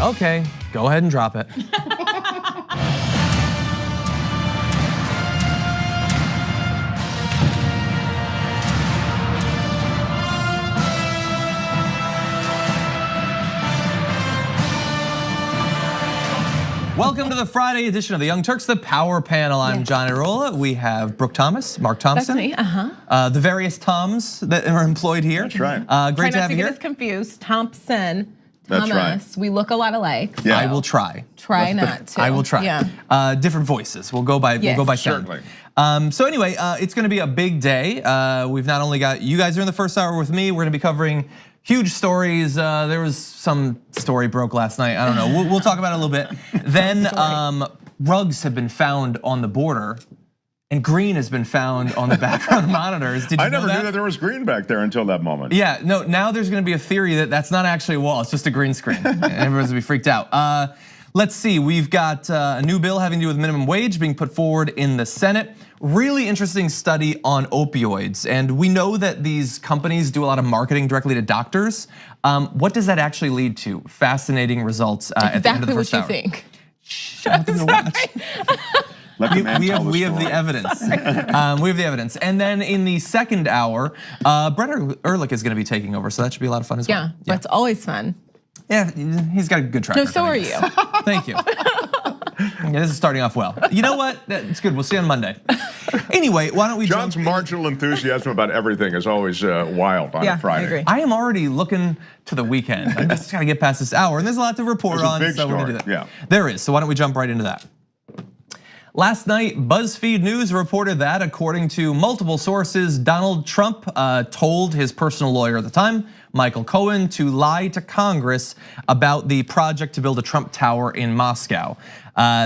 Okay, go ahead and drop it. Welcome to the Friday edition of the Young Turks, the Power Panel. I'm John Irola. We have Brooke Thomas, Mark Thompson. That's me, the various Toms that are employed here. That's right. Great to have you here. Try not to get us confused. Thompson, That's Thomas. right. We look a lot alike. Yeah. I will try. Try not to. I will try. Yeah. Different voices. We'll go by sound. Certainly. So anyway, it's going to be a big day. We've not only got you guys are in the first hour with me. We're going to be covering huge stories. There was some story broke last night. I don't know. We'll talk about it a little bit. Then rugs have been found on the border, and green has been found on the background monitors. Did you I never know knew that there was green back there until that moment. Yeah, no, now there's gonna be a theory that that's not actually a wall, it's just a green screen. And everyone's gonna be freaked out. Let's see, we've got a new bill having to do with minimum wage being put forward in the Senate. Really interesting study on opioids. And we know that these companies do a lot of marketing directly to doctors. What does that actually lead to? Fascinating results at the end of the first hour. Exactly what you think. Shut up and watch. Let the man tell We have the story. evidence. We have the evidence. And then in the second hour, Brett Ehrlich is gonna be taking over, so that should be a lot of fun as well. Yeah, but it's always fun. Yeah, he's got a good track record. No, so I are guess. you. Thank you. Yeah, this is starting off well. You know what? It's good. We'll see you on Monday. Anyway, why don't we John's jump marginal enthusiasm about everything is always wild on a Friday. I agree. I am already looking to the weekend. I just gotta get past this hour, and there's a lot to report There's a on, big so we're gonna do story, that. yeah. There is, so why don't we jump right into that? Last night, BuzzFeed News reported that, according to multiple sources, Donald Trump told his personal lawyer at the time, Michael Cohen, to lie to Congress about the project to build a Trump Tower in Moscow.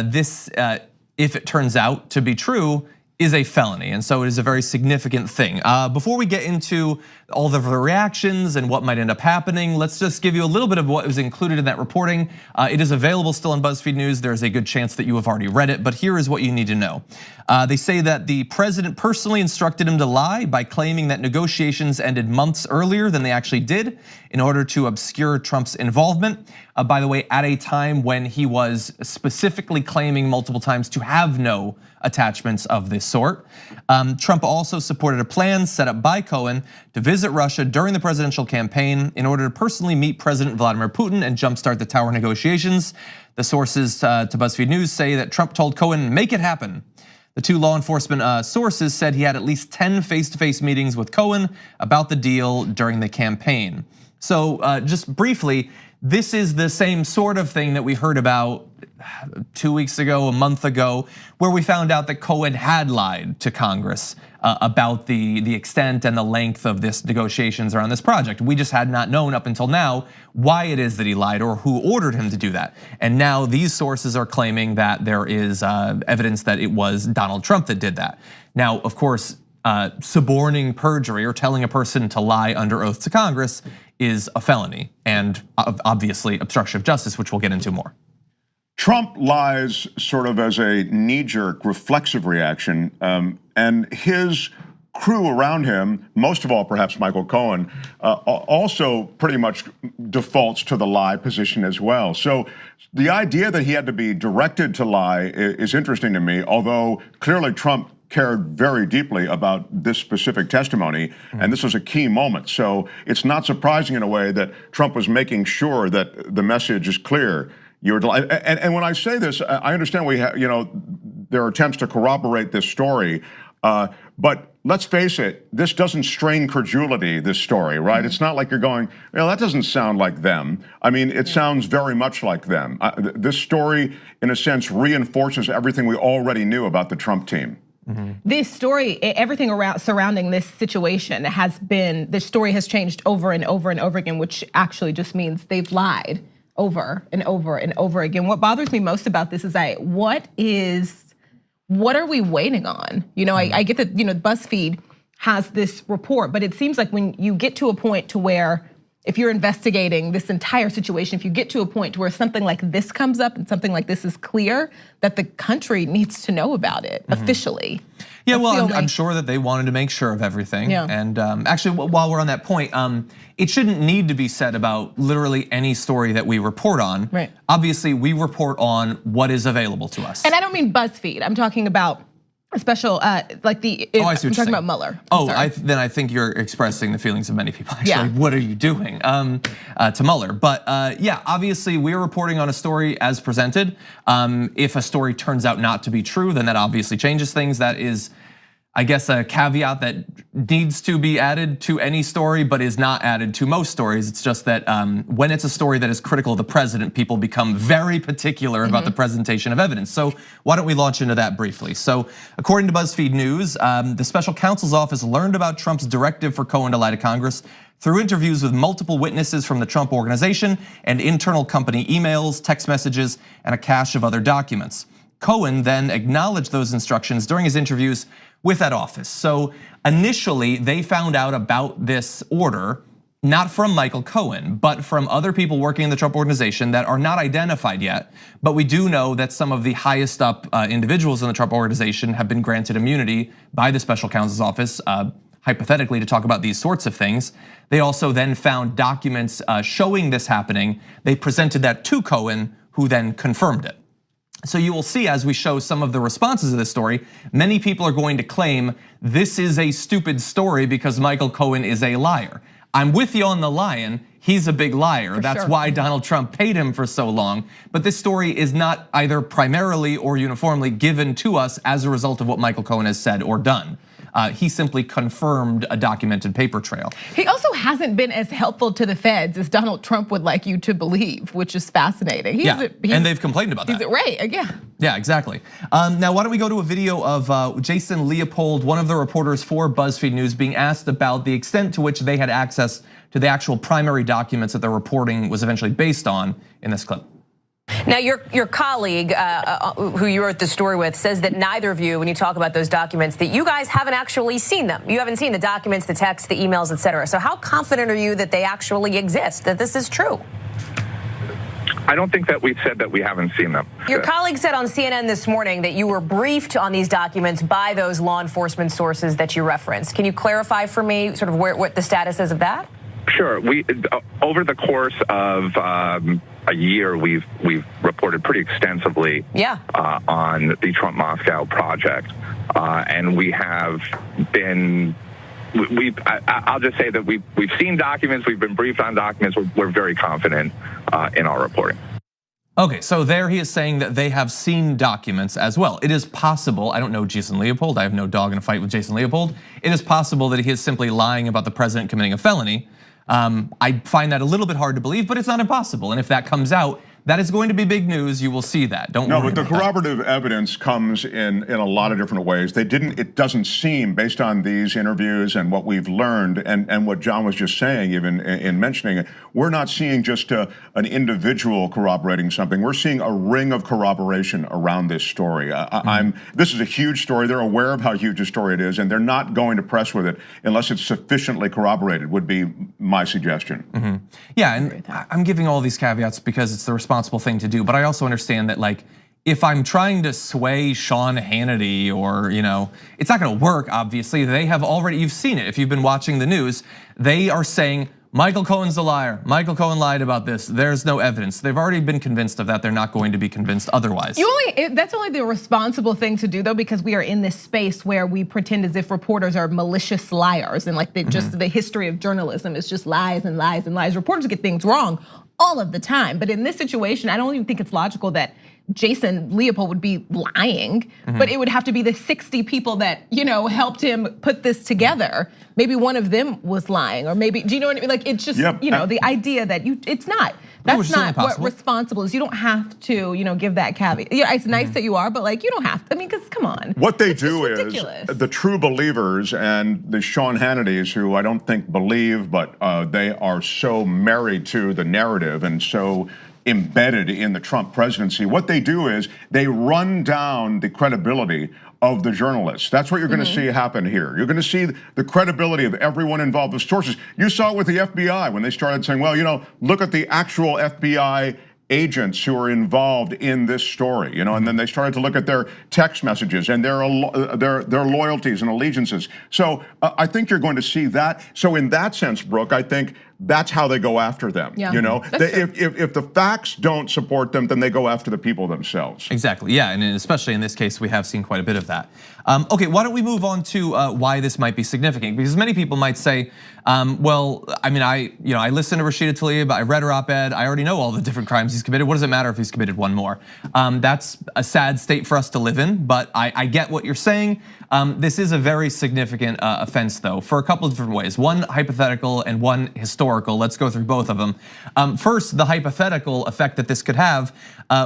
This, if it turns out to be true, is a felony, and so it is a very significant thing. Before we get into all of the reactions and what might end up happening, let's just give you a little bit of what was included in that reporting. It is available still on BuzzFeed News. There's a good chance that you have already read it, but here is what you need to know. They say that the president personally instructed him to lie by claiming that negotiations ended months earlier than they actually did in order to obscure Trump's involvement. By the way, at a time when he was specifically claiming multiple times to have no attachments of this sort. Trump also supported a plan set up by Cohen to visit Russia during the presidential campaign in order to personally meet President Vladimir Putin and jumpstart the tower negotiations. The sources to BuzzFeed News say that Trump told Cohen, "Make it happen." The two law enforcement sources said he had at least 10 face-to-face meetings with Cohen about the deal during the campaign. So just briefly, this is the same sort of thing that we heard about 2 weeks ago, a month ago, where we found out that Cohen had lied to Congress about the extent and the length of this negotiations around this project. We just had not known up until now why it is that he lied or who ordered him to do that. And now these sources are claiming that there is evidence that it was Donald Trump that did that. Now, of course, suborning perjury or telling a person to lie under oath to Congress is a felony, and obviously obstruction of justice, which we'll get into more. Trump lies sort of as a knee-jerk reflexive reaction, and his crew around him, most of all perhaps Michael Cohen, also pretty much defaults to the lie position as well. So the idea that he had to be directed to lie is interesting to me, although clearly Trump cared very deeply about this specific testimony, and this was a key moment. So it's not surprising in a way that Trump was making sure that the message is clear. And when I say this, I understand there are attempts to corroborate this story, but let's face it, this doesn't strain credulity, this story, right? It's not like you're going, well, that doesn't sound like them. I mean, it sounds very much like them. This story, in a sense, reinforces everything we already knew about the Trump team. This story, everything surrounding this situation this story has changed over and over and over again, which actually just means they've lied over and over and over again. What bothers me most about this is what are we waiting on? I get that BuzzFeed has this report, but it seems like when you get to a point to where if you're investigating this entire situation, if you get to a point where something like this comes up and something like this is clear, that the country needs to know about it officially. Yeah, well, I'm sure that they wanted to make sure of everything. Yeah. And actually, while we're on that point, it shouldn't need to be said about literally any story that we report on. Right. Obviously, we report on what is available to us. And I don't mean BuzzFeed. I'm talking about a special, like the. Oh, I see what I'm you're talking saying. about Mueller. Then I think you're expressing the feelings of many people. Actually, Yeah. what are you doing to Mueller? But yeah, obviously we're reporting on a story as presented. If a story turns out not to be true, then that obviously changes things. That is, I guess, a caveat that needs to be added to any story, but is not added to most stories. It's just that when it's a story that is critical of the president, people become very particular about the presentation of evidence. So why don't we launch into that briefly? So according to BuzzFeed News, the special counsel's office learned about Trump's directive for Cohen to lie to Congress through interviews with multiple witnesses from the Trump organization and internal company emails, text messages, and a cache of other documents. Cohen then acknowledged those instructions during his interviews with that office. So initially, they found out about this order, not from Michael Cohen, but from other people working in the Trump organization that are not identified yet. But we do know that some of the highest up individuals in the Trump organization have been granted immunity by the special counsel's office, hypothetically, to talk about these sorts of things. They also then found documents showing this happening. They presented that to Cohen, who then confirmed it. So you will see as we show some of the responses of this story, many people are going to claim this is a stupid story because Michael Cohen is a liar. I'm with you on the lying. He's a big liar. That's why Donald Trump paid him for so long. But this story is not either primarily or uniformly given to us as a result of what Michael Cohen has said or done. He simply confirmed a documented paper trail. He also hasn't been as helpful to the feds as Donald Trump would like you to believe, which is fascinating. And they've complained about that. He's right, yeah. Yeah, exactly. Now, why don't we go to a video of Jason Leopold, one of the reporters for BuzzFeed News, being asked about the extent to which they had access to the actual primary documents that their reporting was eventually based on in this clip. Now, your colleague, who you wrote the story with, says that neither of you, when you talk about those documents, that you guys haven't actually seen them. You haven't seen the documents, the texts, the emails, et cetera. So how confident are you that they actually exist, that this is true? I don't think that we've said that we haven't seen them. Your colleague said on CNN this morning that you were briefed on these documents by those law enforcement sources that you referenced. Can you clarify for me sort of what the status is of that? Sure. We over the course of a year, we've reported pretty extensively on the Trump Moscow project, and we have been. I'll just say that we've seen documents. We've been briefed on documents. We're very confident in our reporting. Okay, so there he is saying that they have seen documents as well. It is possible, I don't know Jason Leopold, I have no dog in a fight with Jason Leopold. It is possible that he is simply lying about the president committing a felony. I find that a little bit hard to believe, but it's not impossible. And if that comes out, that is going to be big news. You will see that. Don't worry. No, but the corroborative evidence comes in a lot of different ways. It doesn't seem, based on these interviews and what we've learned, and what John was just saying, even in mentioning it, we're not seeing just an individual corroborating something. We're seeing a ring of corroboration around this story. This is a huge story. They're aware of how huge a story it is, and they're not going to press with it unless it's sufficiently corroborated, would be my suggestion. Yeah, and I'm giving all these caveats because it's the responsible thing to do, but I also understand that, like, if I'm trying to sway Sean Hannity or, it's not gonna work, obviously. They have already, you've seen it if you've been watching the news, they are saying, Michael Cohen's a liar. Michael Cohen lied about this. There's no evidence. They've already been convinced of that. They're not going to be convinced otherwise. That's only the responsible thing to do, though, because we are in this space where we pretend as if reporters are malicious liars, and like just the history of journalism is just lies and lies and lies. Reporters get things wrong all of the time, but in this situation, I don't even think it's logical that Jason Leopold would be lying, but it would have to be the 60 people that helped him put this together. Maybe one of them was lying, or maybe, do you know what I mean? Like, it's just the idea that it's not. That's not what responsible is. You don't have to, give that caveat. Yeah, it's nice that you are, but like, you don't have to. I mean, because come on. What they do is the true believers and the Sean Hannitys, who I don't think believe, but they are so married to the narrative and so embedded in the Trump presidency. What they do is they run down the credibility of the journalists. That's what you're going to see happen here. You're going to see the credibility of everyone involved with sources. You saw it with the FBI when they started saying, well, look at the actual FBI agents who are involved in this story, and then they started to look at their text messages and their loyalties and allegiances. So I think you're going to see that. So in that sense, Brooke, I think that's how they go after them. Yeah. If the facts don't support them, then they go after the people themselves. Exactly, yeah, and especially in this case, we have seen quite a bit of that. Okay, why don't we move on to why this might be significant? Because many people might say, well, I mean, I listened to Rashida Tlaib, I read her op-ed, I already know all the different crimes he's committed. What does it matter if he's committed one more? That's a sad state for us to live in, but I get what you're saying. This is a very significant offense, though, for a couple of different ways. One hypothetical and one historical. Let's go through both of them. First, the hypothetical effect that this could have.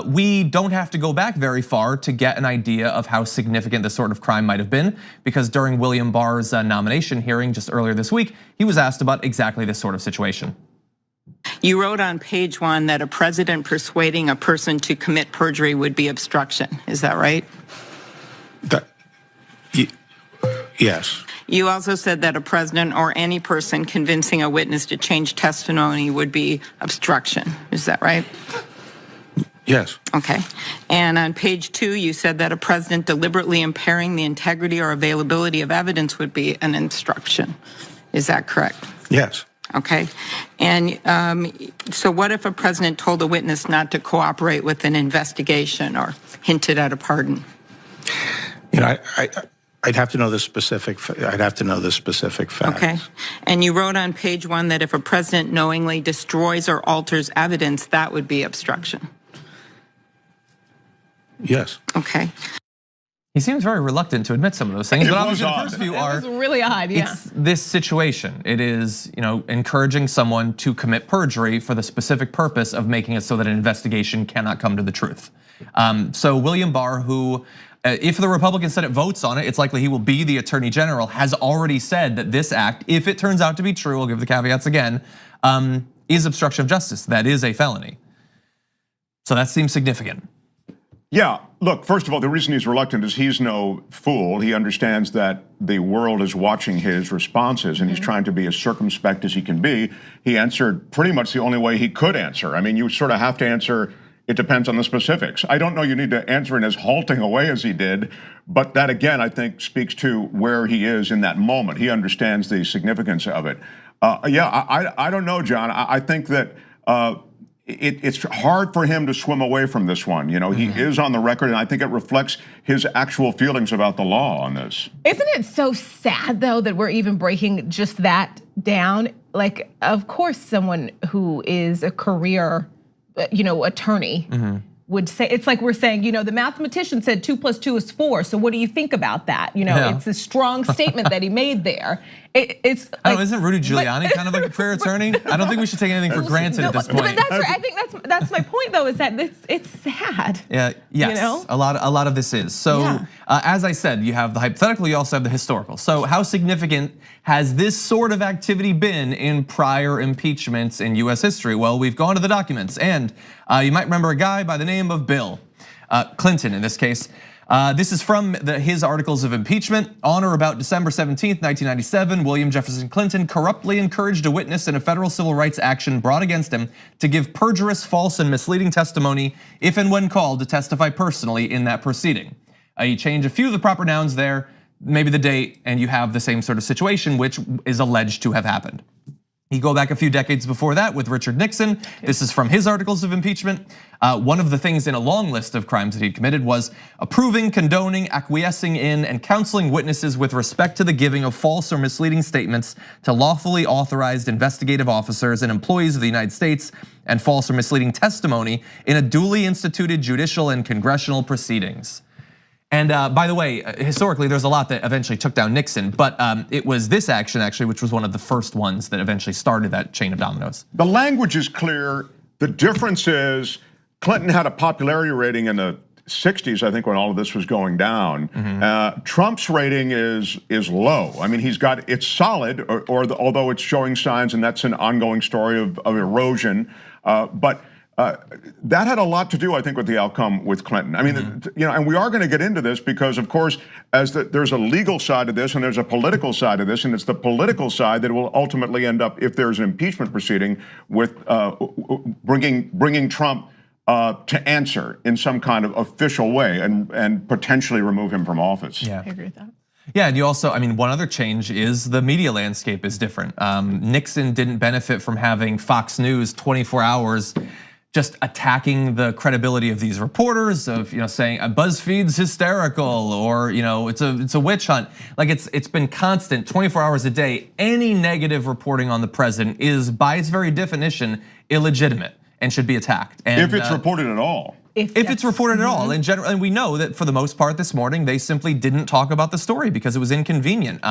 We don't have to go back very far to get an idea of how significant this sort of crime might have been, because during William Barr's nomination hearing just earlier this week, he was asked about exactly this sort of situation. You wrote on page 1 that a president persuading a person to commit perjury would be obstruction. Is that right? Yes. You also said that a president or any person convincing a witness to change testimony would be obstruction. Is that right? Yes. Okay. And on page 2, you said that a president deliberately impairing the integrity or availability of evidence would be an obstruction. Is that correct? Yes. Okay. And so what if a president told a witness not to cooperate with an investigation or hinted at a pardon? I'd have to know the specific. I'd have to know the specific facts. Okay. And you wrote on page 1 that if a president knowingly destroys or alters evidence, that would be obstruction. Yes. Okay. He seems very reluctant to admit some of those things, but obviously the first few are. It's really odd, yeah. It's this situation. It is, encouraging someone to commit perjury for the specific purpose of making it so that an investigation cannot come to the truth. So William Barr, who, if the Republican Senate votes on it, it's likely he will be the Attorney General, has already said that this act, if it turns out to be true, I'll give the caveats again, is obstruction of justice. That is a felony. So that seems significant. Yeah, look, first of all, the reason he's reluctant is he's no fool. He understands that the world is watching his responses and he's trying to be as circumspect as he can be. He answered pretty much the only way he could answer. I mean, you sort of have to answer, it depends on the specifics. I don't know you need to answer in as halting a way as he did, but that again, I think speaks to where he is in that moment. He understands the significance of it. I don't know, John. I think that it's hard for him to swim away from this one. He is on the record, and I think it reflects his actual feelings about the law on this. Isn't it so sad, though, that we're even breaking just that down? Like, of course, someone who is a career, attorney would say, it's like we're saying, the mathematician said 2 + 2 is 4. So what do you think about that? It's a strong statement that he made there. It's like, isn't Rudy Giuliani kind of like a career attorney? I don't think we should take anything for granted at this point. But I think that's my point, though, is that it's sad. Yeah, yes, a lot of this is. So as I said, you have the hypothetical, you also have the historical. So how significant has this sort of activity been in prior impeachments in US history? Well, we've gone to the documents, and you might remember a guy by the name of Bill Clinton in this case. This is from his articles of impeachment. On or about December 17th, 1997, William Jefferson Clinton corruptly encouraged a witness in a federal civil rights action brought against him to give perjurous, false, and misleading testimony if and when called to testify personally in that proceeding. You change a few of the proper nouns there, maybe the date, and you have the same sort of situation which is alleged to have happened. You go back a few decades before that with Richard Nixon. This is from his articles of impeachment. One of the things in a long list of crimes that he'd committed was approving, condoning, acquiescing in, and counseling witnesses with respect to the giving of false or misleading statements to lawfully authorized investigative officers and employees of the United States, and false or misleading testimony in a duly instituted judicial and congressional proceedings. And by the way, historically, there's a lot that eventually took down Nixon, but it was this action actually, which was one of the first ones that eventually started that chain of dominoes. The language is clear. The difference is Clinton had a popularity rating in the 60s, I think, when all of this was going down. Trump's rating is low. I mean, it's solid, although it's showing signs, and that's an ongoing story of erosion. But that had a lot to do, I think, with the outcome with Clinton. I mean, and we are going to get into this because, of course, there's a legal side of this and there's a political side of this, and it's the political side that will ultimately end up, if there's an impeachment proceeding, with bringing Trump to answer in some kind of official way and potentially remove him from office. I agree with that. Yeah, and you also, I mean, one other change is the media landscape is different. Nixon didn't benefit from having Fox News 24 hours just attacking the credibility of these reporters, of saying BuzzFeed's hysterical, or it's a witch hunt. Like it's been constant, 24 hours a day. Any negative reporting on the president is, by its very definition, illegitimate and should be attacked. And, if it's reported at all. If it's reported at all, in general, and we know that for the most part this morning, they simply didn't talk about the story because it was inconvenient.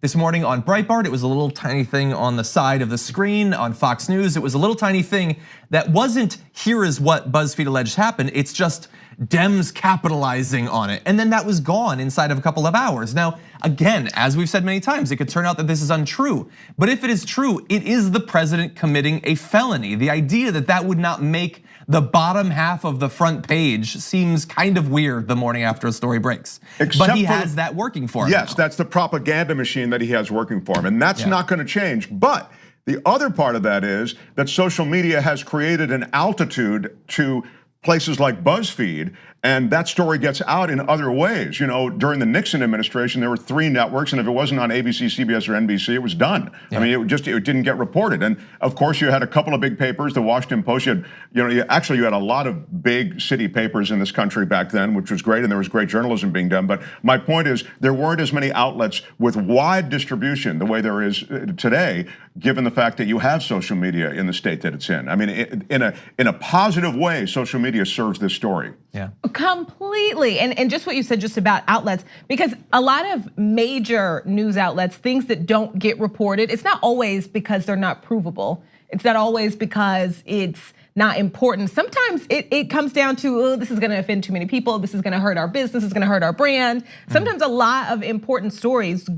This morning on Breitbart, it was a little tiny thing on the side of the screen. On Fox News, it was a little tiny thing that wasn't, here is what BuzzFeed alleged happened. It's just Dems capitalizing on it. And then that was gone inside of a couple of hours. Now, again, as we've said many times, it could turn out that this is untrue. But if it is true, it is the president committing a felony. The idea that that would not make the bottom half of the front page seems kind of weird the morning after a story breaks. But he has that working for him. Yes, now. That's the propaganda machine that he has working for him, and that's not going to change. But the other part of that is that social media has created an altitude to places like BuzzFeed, and that story gets out in other ways. During the Nixon administration, there were 3 networks, and if it wasn't on ABC, CBS, or NBC, it was done. I mean, it didn't get reported. And of course, you had a couple of big papers, the Washington Post. You had a lot of big city papers in this country back then, which was great, and there was great journalism being done. But my point is, there weren't as many outlets with wide distribution the way there is today, given the fact that you have social media in the state that it's in. I mean, in a positive way, social media serves this story. Yeah. Completely, and just what you said just about outlets, because a lot of major news outlets, things that don't get reported, it's not always because they're not provable. It's not always because it's not important. Sometimes it comes down to, oh, this is gonna offend too many people, this is gonna hurt our business, this is gonna hurt our brand. Sometimes a lot of important stories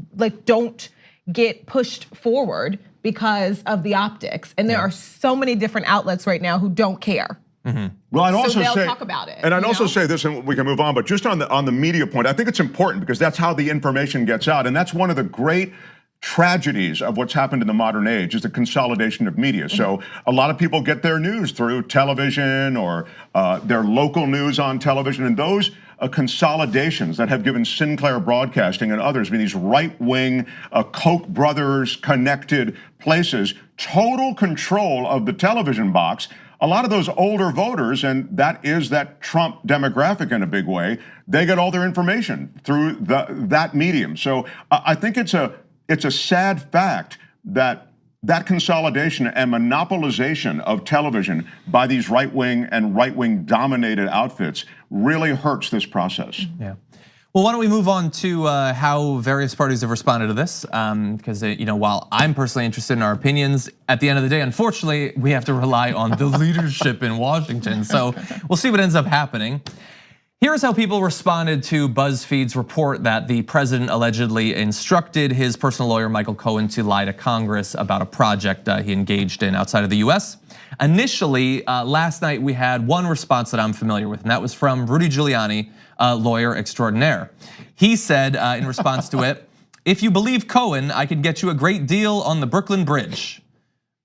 don't get pushed forward because of the optics. And there are so many different outlets right now who don't care. Well, I'd also say, talk about it, and I'd also say this, and we can move on. But just on the media point, I think it's important because that's how the information gets out, and that's one of the great tragedies of what's happened in the modern age is the consolidation of media. So a lot of people get their news through television or their local news on television, and those consolidations that have given Sinclair Broadcasting and others, these right-wing Koch brothers connected places, total control of the television box. A lot of those older voters, and that is that Trump demographic in a big way, they get all their information through that medium. So I think it's a sad fact that consolidation and monopolization of television by these right-wing and right-wing dominated outfits really hurts this process. Yeah. Well, why don't we move on to how various parties have responded to this? Because while I'm personally interested in our opinions, at the end of the day, unfortunately, we have to rely on the leadership in Washington. So we'll see what ends up happening. Here's how people responded to BuzzFeed's report that the president allegedly instructed his personal lawyer, Michael Cohen, to lie to Congress about a project he engaged in outside of the US. Initially, last night we had one response that I'm familiar with, and that was from Rudy Giuliani, lawyer extraordinaire. He said in response to it, "If you believe Cohen, I can get you a great deal on the Brooklyn Bridge."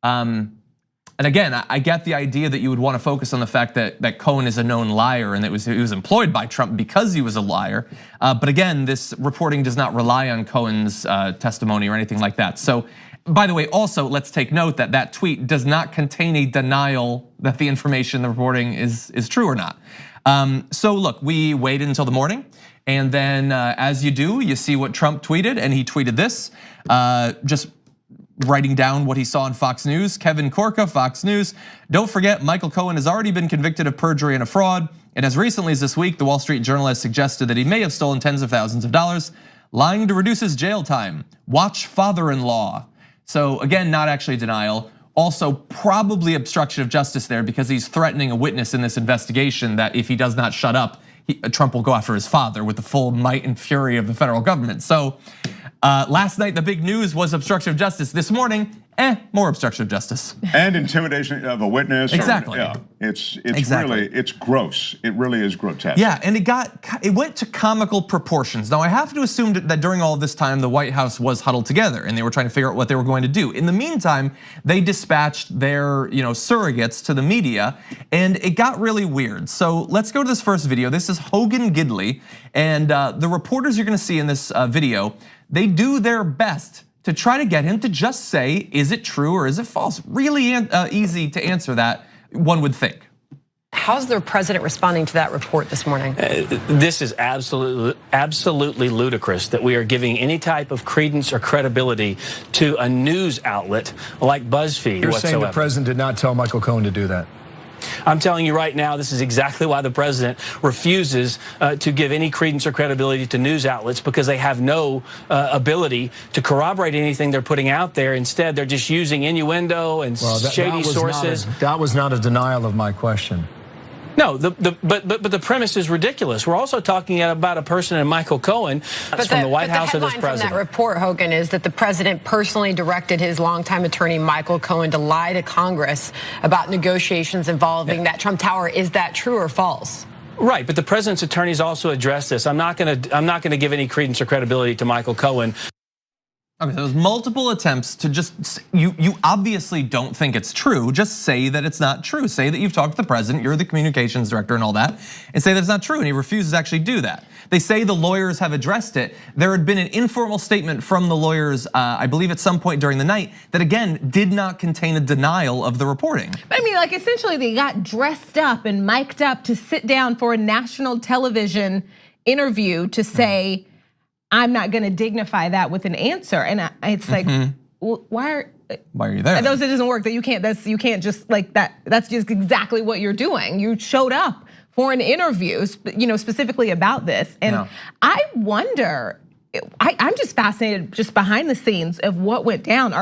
And again, I get the idea that you would want to focus on the fact that Cohen is a known liar and that he was employed by Trump because he was a liar. But again, this reporting does not rely on Cohen's testimony or anything like that. So, by the way, also let's take note that that tweet does not contain a denial that the information in the reporting is true or not. So look, we waited until the morning, and then as you do, you see what Trump tweeted, and he tweeted this, just writing down what he saw on Fox News. Kevin Corca, Fox News. "Don't forget, Michael Cohen has already been convicted of perjury and a fraud. And as recently as this week, the Wall Street Journal has suggested that he may have stolen tens of thousands of dollars, lying to reduce his jail time. Watch father-in-law." So again, not actually denial. Also probably obstruction of justice there because he's threatening a witness in this investigation that if he does not shut up, Trump will go after his father with the full might and fury of the federal government. So Last night, the big news was obstruction of justice. This morning, more obstruction of justice. And intimidation of a witness. Exactly. It's Exactly. really, it's gross. It really is grotesque. Yeah, and it went to comical proportions. Now I have to assume that during all this time, the White House was huddled together and they were trying to figure out what they were going to do. In the meantime, they dispatched their surrogates to the media, and it got really weird. So let's go to this first video. This is Hogan Gidley, and the reporters you're gonna see in this video, they do their best to try to get him to just say, is it true or is it false? Really easy to answer that, one would think. How's the president responding to that report this morning? This is absolutely ludicrous that we are giving any type of credence or credibility to a news outlet like BuzzFeed. You're saying the president did not tell Michael Cohen to do that? I'm telling you right now, this is exactly why the president refuses to give any credence or credibility to news outlets, because they have no ability to corroborate anything they're putting out there. Instead, they're just using innuendo and shady sources. That was not a denial of my question. No, but the premise is ridiculous. We're also talking about a person in Michael Cohen from the White House or this president. The headline from that report, Hogan, is that the president personally directed his longtime attorney Michael Cohen to lie to Congress about negotiations involving that Trump Tower. Is that true or false? Right, but the president's attorneys also addressed this. I'm not going to give any credence or credibility to Michael Cohen. Okay, there was multiple attempts to just, you obviously don't think it's true, just say that it's not true. Say that you've talked to the president, you're the communications director and all that, and say that it's not true, and he refuses to actually do that. They say the lawyers have addressed it. There had been an informal statement from the lawyers, I believe at some point during the night, that again, did not contain a denial of the reporting. But I mean, like essentially they got dressed up and mic'd up to sit down for a national television interview to say, I'm not gonna dignify that with an answer. And it's like, well, why are you there? Those, it doesn't work. That you can't just like that. That's just exactly what you're doing. You showed up for an interview, specifically about this. And I wonder, I'm just fascinated just behind the scenes of what went down.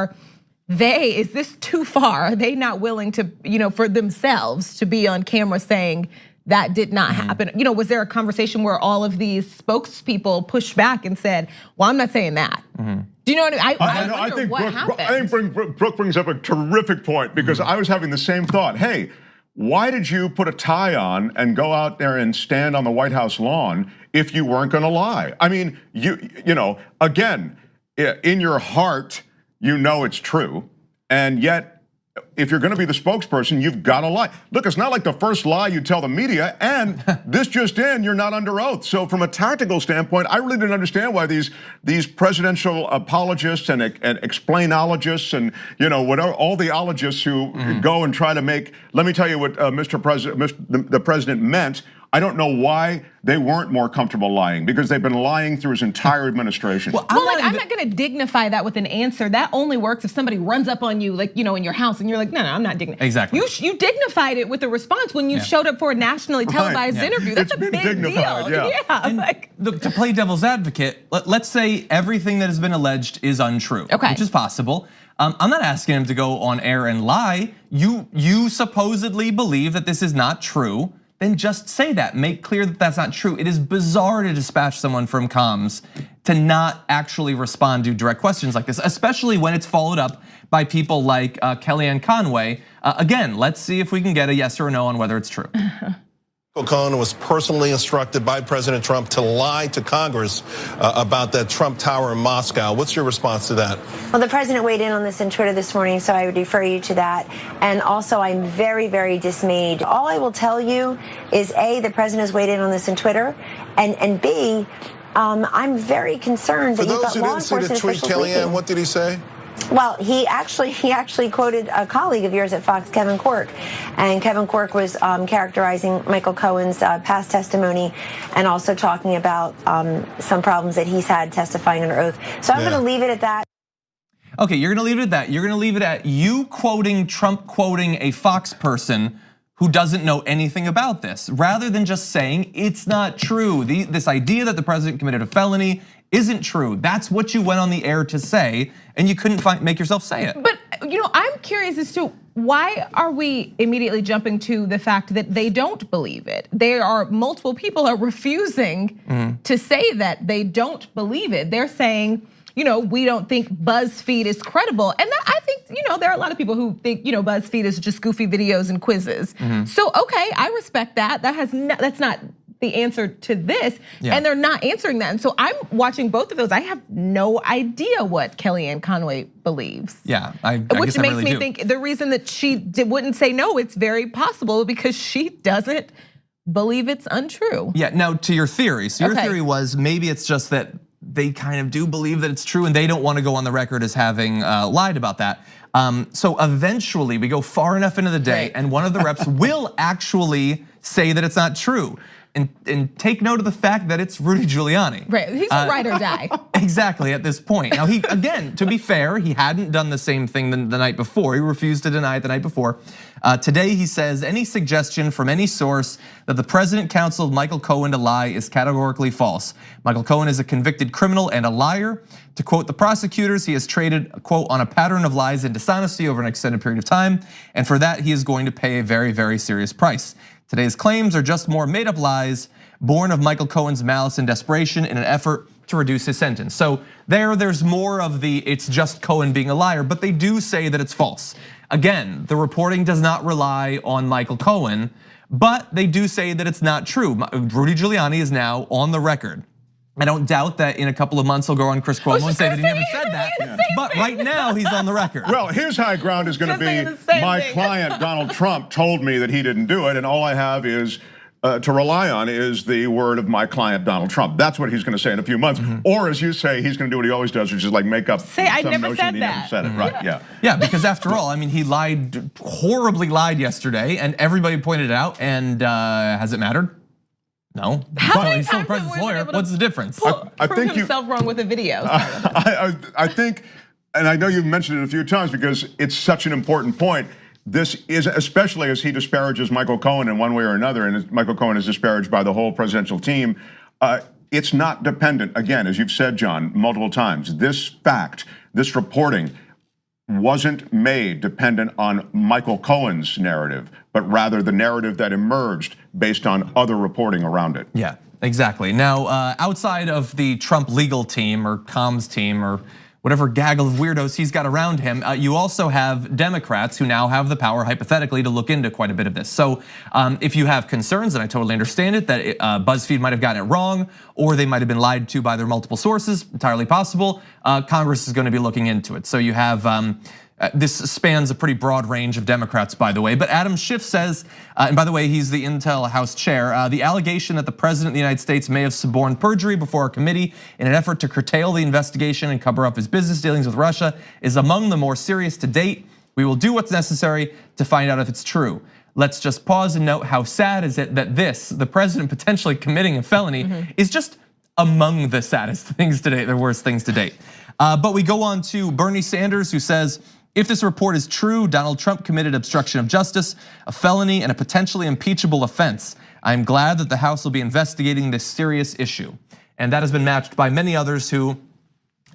Is this too far? Are they not willing to, for themselves to be on camera saying, that did not happen? Was there a conversation where all of these spokespeople pushed back and said, well, I'm not saying that? Do you know what I mean? I think what happened. I think Brooke brings up a terrific point, because I was having the same thought. Hey, why did you put a tie on and go out there and stand on the White House lawn if you weren't gonna lie? I mean, again, in your heart, it's true, and yet, if you're gonna be the spokesperson, you've gotta lie. Look, it's not like the first lie you tell the media, and this just in, you're not under oath. So from a tactical standpoint, I really didn't understand why these presidential apologists and explainologists and whatever, all the ologists who go and try to make, let me tell you what the president meant. I don't know why they weren't more comfortable lying, because they've been lying through his entire administration. I'm not gonna dignify that with an answer. That only works if somebody runs up on you, in your house, and you're like, no, I'm not dignifying. Exactly. You dignified it with a response when you showed up for a nationally televised interview. That's a big deal. Look, to play devil's advocate, let's say everything that has been alleged is untrue, which is possible. I'm not asking him to go on air and lie. You supposedly believe that this is not true. Then just say that, make clear that that's not true. It is bizarre to dispatch someone from comms to not actually respond to direct questions like this, especially when it's followed up by people like Kellyanne Conway. Again, let's see if we can get a yes or a no on whether it's true. Cohen was personally instructed by President Trump to lie to Congress about that Trump Tower in Moscow. What's your response to that? Well, the president weighed in on this on Twitter this morning, so I would refer you to that. And also, I'm very, very dismayed. All I will tell you is A, the president has weighed in on this on Twitter, and B, I'm very concerned that you've got law enforcement officials leaking. For those who didn't see the tweet, Kellyanne, what did he say? Well, he actually quoted a colleague of yours at Fox, Kevin Quirk, and Kevin Quirk was characterizing Michael Cohen's past testimony and also talking about some problems that he's had testifying under oath. So I'm going to leave it at that. Okay, you're going to leave it at that. You're going to leave it at you quoting Trump quoting a Fox person who doesn't know anything about this, rather than just saying it's not true. This idea that the president committed a felony isn't true. That's what you went on the air to say, and you couldn't make yourself say it. But I'm curious as to why are we immediately jumping to the fact that they don't believe it? There are multiple people are refusing to say that they don't believe it. They're saying, we don't think BuzzFeed is credible. And that, I think, there are a lot of people who think, BuzzFeed is just goofy videos and quizzes. So, okay, I respect that. That's not the answer to this, and they're not answering that. And so I'm watching both of those. I have no idea what Kellyanne Conway believes. Yeah, which makes me think the reason that she wouldn't say no, it's very possible because she doesn't believe it's untrue. Yeah, now to your theory. So your theory was maybe it's just that they kind of do believe that it's true and they don't want to go on the record as having lied about that. So eventually we go far enough into the day and one of the reps will actually say that it's not true. And take note of the fact that it's Rudy Giuliani. Right, he's a ride or die. Exactly, at this point. Now he, again, to be fair, he hadn't done the same thing the night before. He refused to deny it the night before. Today he says, any suggestion from any source that the president counseled Michael Cohen to lie is categorically false. Michael Cohen is a convicted criminal and a liar. To quote the prosecutors, he has traded, quote, on a pattern of lies and dishonesty over an extended period of time. And for that, he is going to pay a very, very serious price. Today's claims are just more made up lies born of Michael Cohen's malice and desperation in an effort to reduce his sentence. So there's more of the it's just Cohen being a liar, but they do say that it's false. Again, the reporting does not rely on Michael Cohen, but they do say that it's not true. Rudy Giuliani is now on the record. I don't doubt that in a couple of months he'll go on Chris Cuomo and say that he never said that. But right now he's on the record. Well, his high ground is going to be my client Donald Trump told me that he didn't do it, and all I have is to rely on is the word of my client Donald Trump. That's what he's going to say in a few months. Or as you say, he's going to do what he always does, which is like make up some I never notion said he that. never said it. Right? Yeah. Yeah, because after all, I mean, he horribly lied yesterday, and everybody pointed it out. And has it mattered? No. He's still the president's lawyer. What's the difference? I think himself wrong with a video. I think, and I know you've mentioned it a few times because it's such an important point. This is, especially as he disparages Michael Cohen in one way or another, and Michael Cohen is disparaged by the whole presidential team. It's not dependent, again, as you've said, John, multiple times. This fact, this reporting wasn't made dependent on Michael Cohen's narrative, but rather the narrative that emerged based on other reporting around it. Yeah, exactly. Now, outside of the Trump legal team or comms team or whatever gaggle of weirdos he's got around him, you also have Democrats who now have the power, hypothetically, to look into quite a bit of this. So if you have concerns, and I totally understand it, that BuzzFeed might have gotten it wrong, or they might have been lied to by their multiple sources, entirely possible, Congress is gonna be looking into it. So you have, this spans a pretty broad range of Democrats, by the way, but Adam Schiff says, and by the way, he's the Intel House chair, the allegation that the president of the United States may have suborned perjury before a committee in an effort to curtail the investigation and cover up his business dealings with Russia is among the more serious to date. We will do what's necessary to find out if it's true. Let's just pause and note how sad is it that the president potentially committing a felony is just among the saddest things to date, the worst things to date. But we go on to Bernie Sanders, who says, if this report is true, Donald Trump committed obstruction of justice, a felony, and a potentially impeachable offense. I'm glad that the House will be investigating this serious issue. And that has been matched by many others who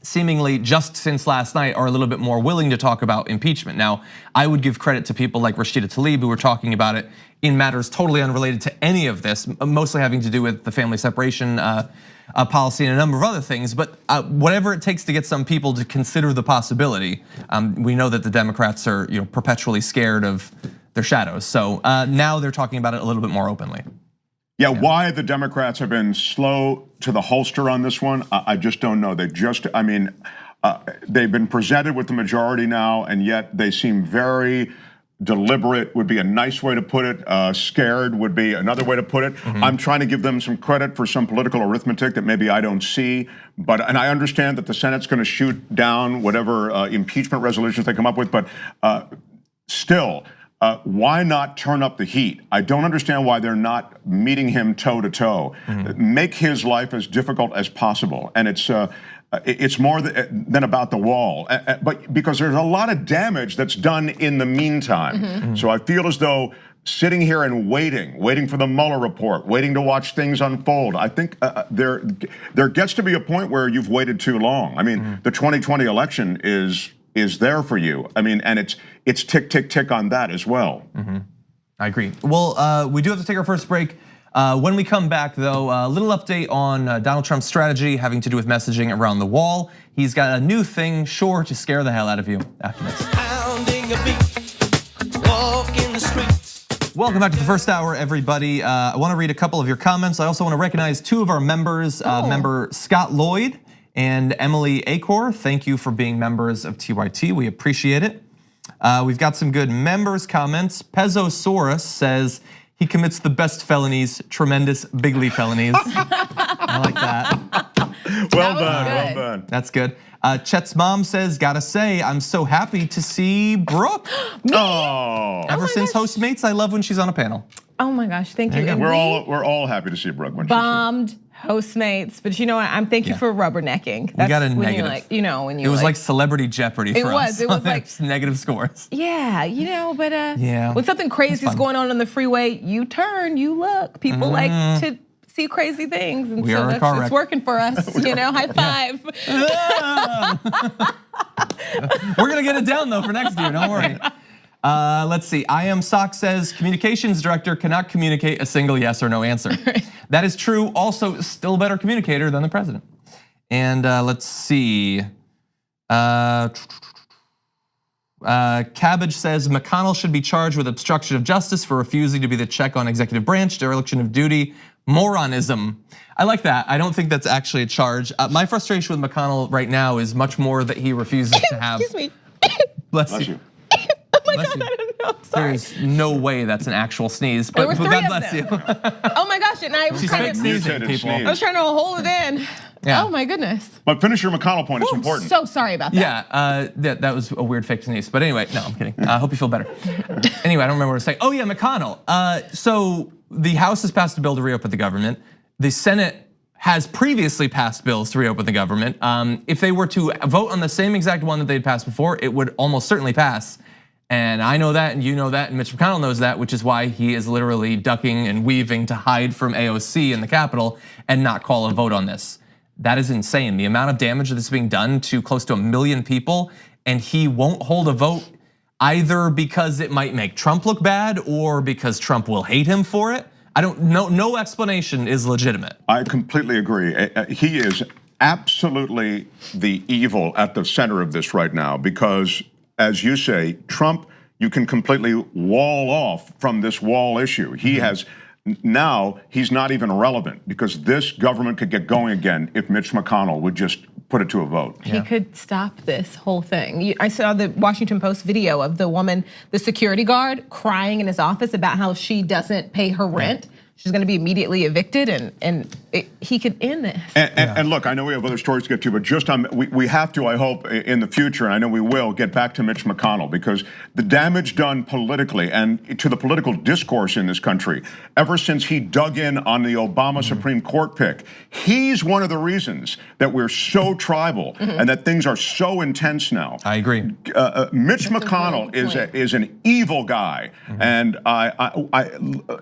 seemingly just since last night are a little bit more willing to talk about impeachment. Now, I would give credit to people like Rashida Tlaib who were talking about it in matters totally unrelated to any of this, mostly having to do with the family separation policy and a number of other things, but whatever it takes to get some people to consider the possibility. We know that the Democrats are perpetually scared of their shadows. So now they're talking about it a little bit more openly. Yeah, why the Democrats have been slow to the holster on this one, I just don't know. They've been presented with the majority now, and yet they seem very deliberate would be a nice way to put it. Scared would be another way to put it. I'm trying to give them some credit for some political arithmetic that maybe I don't see. And I understand that the Senate's going to shoot down whatever impeachment resolutions they come up with. But still, why not turn up the heat? I don't understand why they're not meeting him toe to toe. Make his life as difficult as possible. And it's more than about the wall, but because there's a lot of damage that's done in the meantime. So I feel as though sitting here and waiting for the Mueller report, waiting to watch things unfold. I think there gets to be a point where you've waited too long. I mean, the 2020 election is there for you. I mean, and it's tick, tick, tick on that as well. I agree. Well, we do have to take our first break. When we come back, though, a little update on Donald Trump's strategy having to do with messaging around the wall. He's got a new thing sure to scare the hell out of you after this. Welcome back to the first hour, everybody. I want to read a couple of your comments. I also want to recognize two of our members, member Scott Lloyd and Emily Acor. Thank you for being members of TYT. We appreciate it. We've got some good members comments. Pezzosaurus says he commits the best felonies, tremendous big league felonies. I like that. Well done. That's good. Chet's mom says, gotta say, I'm so happy to see Brooke. Ever since Hostmates, I love when she's on a panel. Oh my gosh, thank you. And we're all happy to see Brooke when she's here. Bombed Hostmates, but you know what? I'm thank you for rubbernecking. We got a when negative. You like, you know, when you it was like Celebrity Jeopardy for us. It was like negative scores. Yeah, you know, but when something crazy is going on the freeway, you turn, you look. People like to see crazy things, and so it's working for us. You know, high five. We're gonna get it down though for next year. Don't worry. Let's see. I Am Sock says communications director cannot communicate a single yes or no answer. That is true. Also, still a better communicator than the president. And let's see. Cabbage says McConnell should be charged with obstruction of justice for refusing to be the check on executive branch, dereliction of duty, moronism. I like that. I don't think that's actually a charge. My frustration with McConnell right now is much more that he refuses to have. Excuse me. Bless you. Oh my God, I don't know. Sorry. There's no way that's an actual sneeze, but There were God three bless of you. Oh my gosh, and I was trying to sneezing, people. I was trying to hold it in. Yeah. Oh my goodness. But finish your McConnell point, it's important. So sorry about that. Yeah, that was a weird fake sneeze. But anyway, no, I'm kidding. I hope you feel better. Anyway, I don't remember what to say. Oh yeah, McConnell. So the House has passed a bill to reopen the government. The Senate has previously passed bills to reopen the government. If they were to vote on the same exact one that they'd passed before, it would almost certainly pass. And I know that, and you know that, and Mitch McConnell knows that, which is why he is literally ducking and weaving to hide from AOC in the Capitol and not call a vote on this. That is insane. The amount of damage that's being done to close to 1 million people, and he won't hold a vote either because it might make Trump look bad or because Trump will hate him for it. I don't know. No explanation is legitimate. I completely agree. He is absolutely the evil at the center of this right now because, as you say, Trump, you can completely wall off from this wall issue. He has, now he's not even relevant because this government could get going again if Mitch McConnell would just put it to a vote. He could stop this whole thing. I saw the Washington Post video of the woman, the security guard, crying in his office about how she doesn't pay her rent. She's going to be immediately evicted, and he could end this. And look, I know we have other stories to get to, but just we have to, I hope, in the future, and I know we will, get back to Mitch McConnell because the damage done politically and to the political discourse in this country, ever since he dug in on the Obama Supreme Court pick, he's one of the reasons that we're so tribal and that things are so intense now. I agree. Mitch McConnell is an evil guy, and I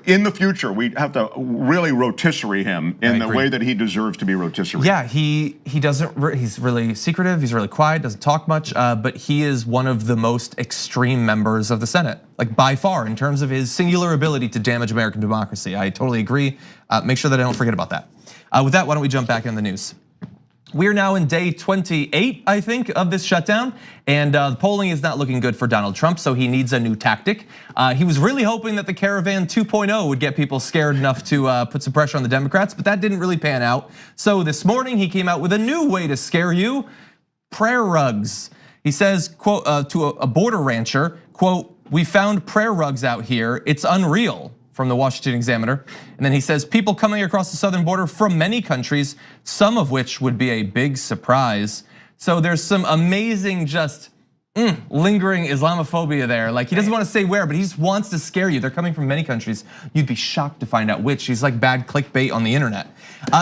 in the future we have to really rotisserie him in the way that he deserves to be rotisserie. Yeah, he doesn't. He's really secretive. He's really quiet. Doesn't talk much. But he is one of the most extreme members of the Senate, like by far, in terms of his singular ability to damage American democracy. I totally agree. Make sure that I don't forget about that. With that, why don't we jump back in the news? We're now in day 28, I think, of this shutdown, and the polling is not looking good for Donald Trump, so he needs a new tactic. He was really hoping that the Caravan 2.0 would get people scared enough to put some pressure on the Democrats, but that didn't really pan out. So this morning, he came out with a new way to scare you, prayer rugs. He says, quote, to a border rancher, quote, "We found prayer rugs out here, it's unreal," from the Washington Examiner. And then he says, people coming across the southern border from many countries, some of which would be a big surprise. So there's some amazing just lingering Islamophobia there. Like he doesn't want to say where, but he just wants to scare you. They're coming from many countries. You'd be shocked to find out which. He's like bad clickbait on the internet.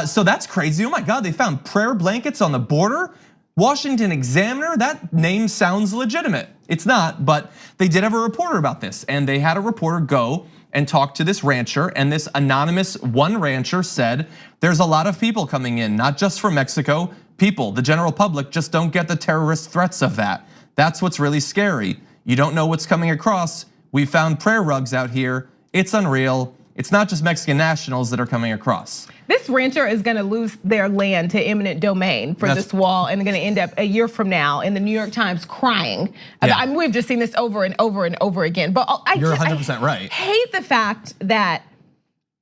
So that's crazy. Oh my God, they found prayer blankets on the border? Washington Examiner, that name sounds legitimate. It's not, but they did have a reporter about this, and they had a reporter go and talk to this rancher, and this anonymous one rancher said, there's a lot of people coming in, not just from Mexico. People, the general public, just don't get the terrorist threats of that. That's what's really scary. You don't know what's coming across. We found prayer rugs out here. It's unreal. It's not just Mexican nationals that are coming across. This rancher is going to lose their land to eminent domain for this wall, and they're going to end up a year from now in the New York Times crying. Yeah. I mean, we've just seen this over and over and over again. But You're 100% right. I hate the fact that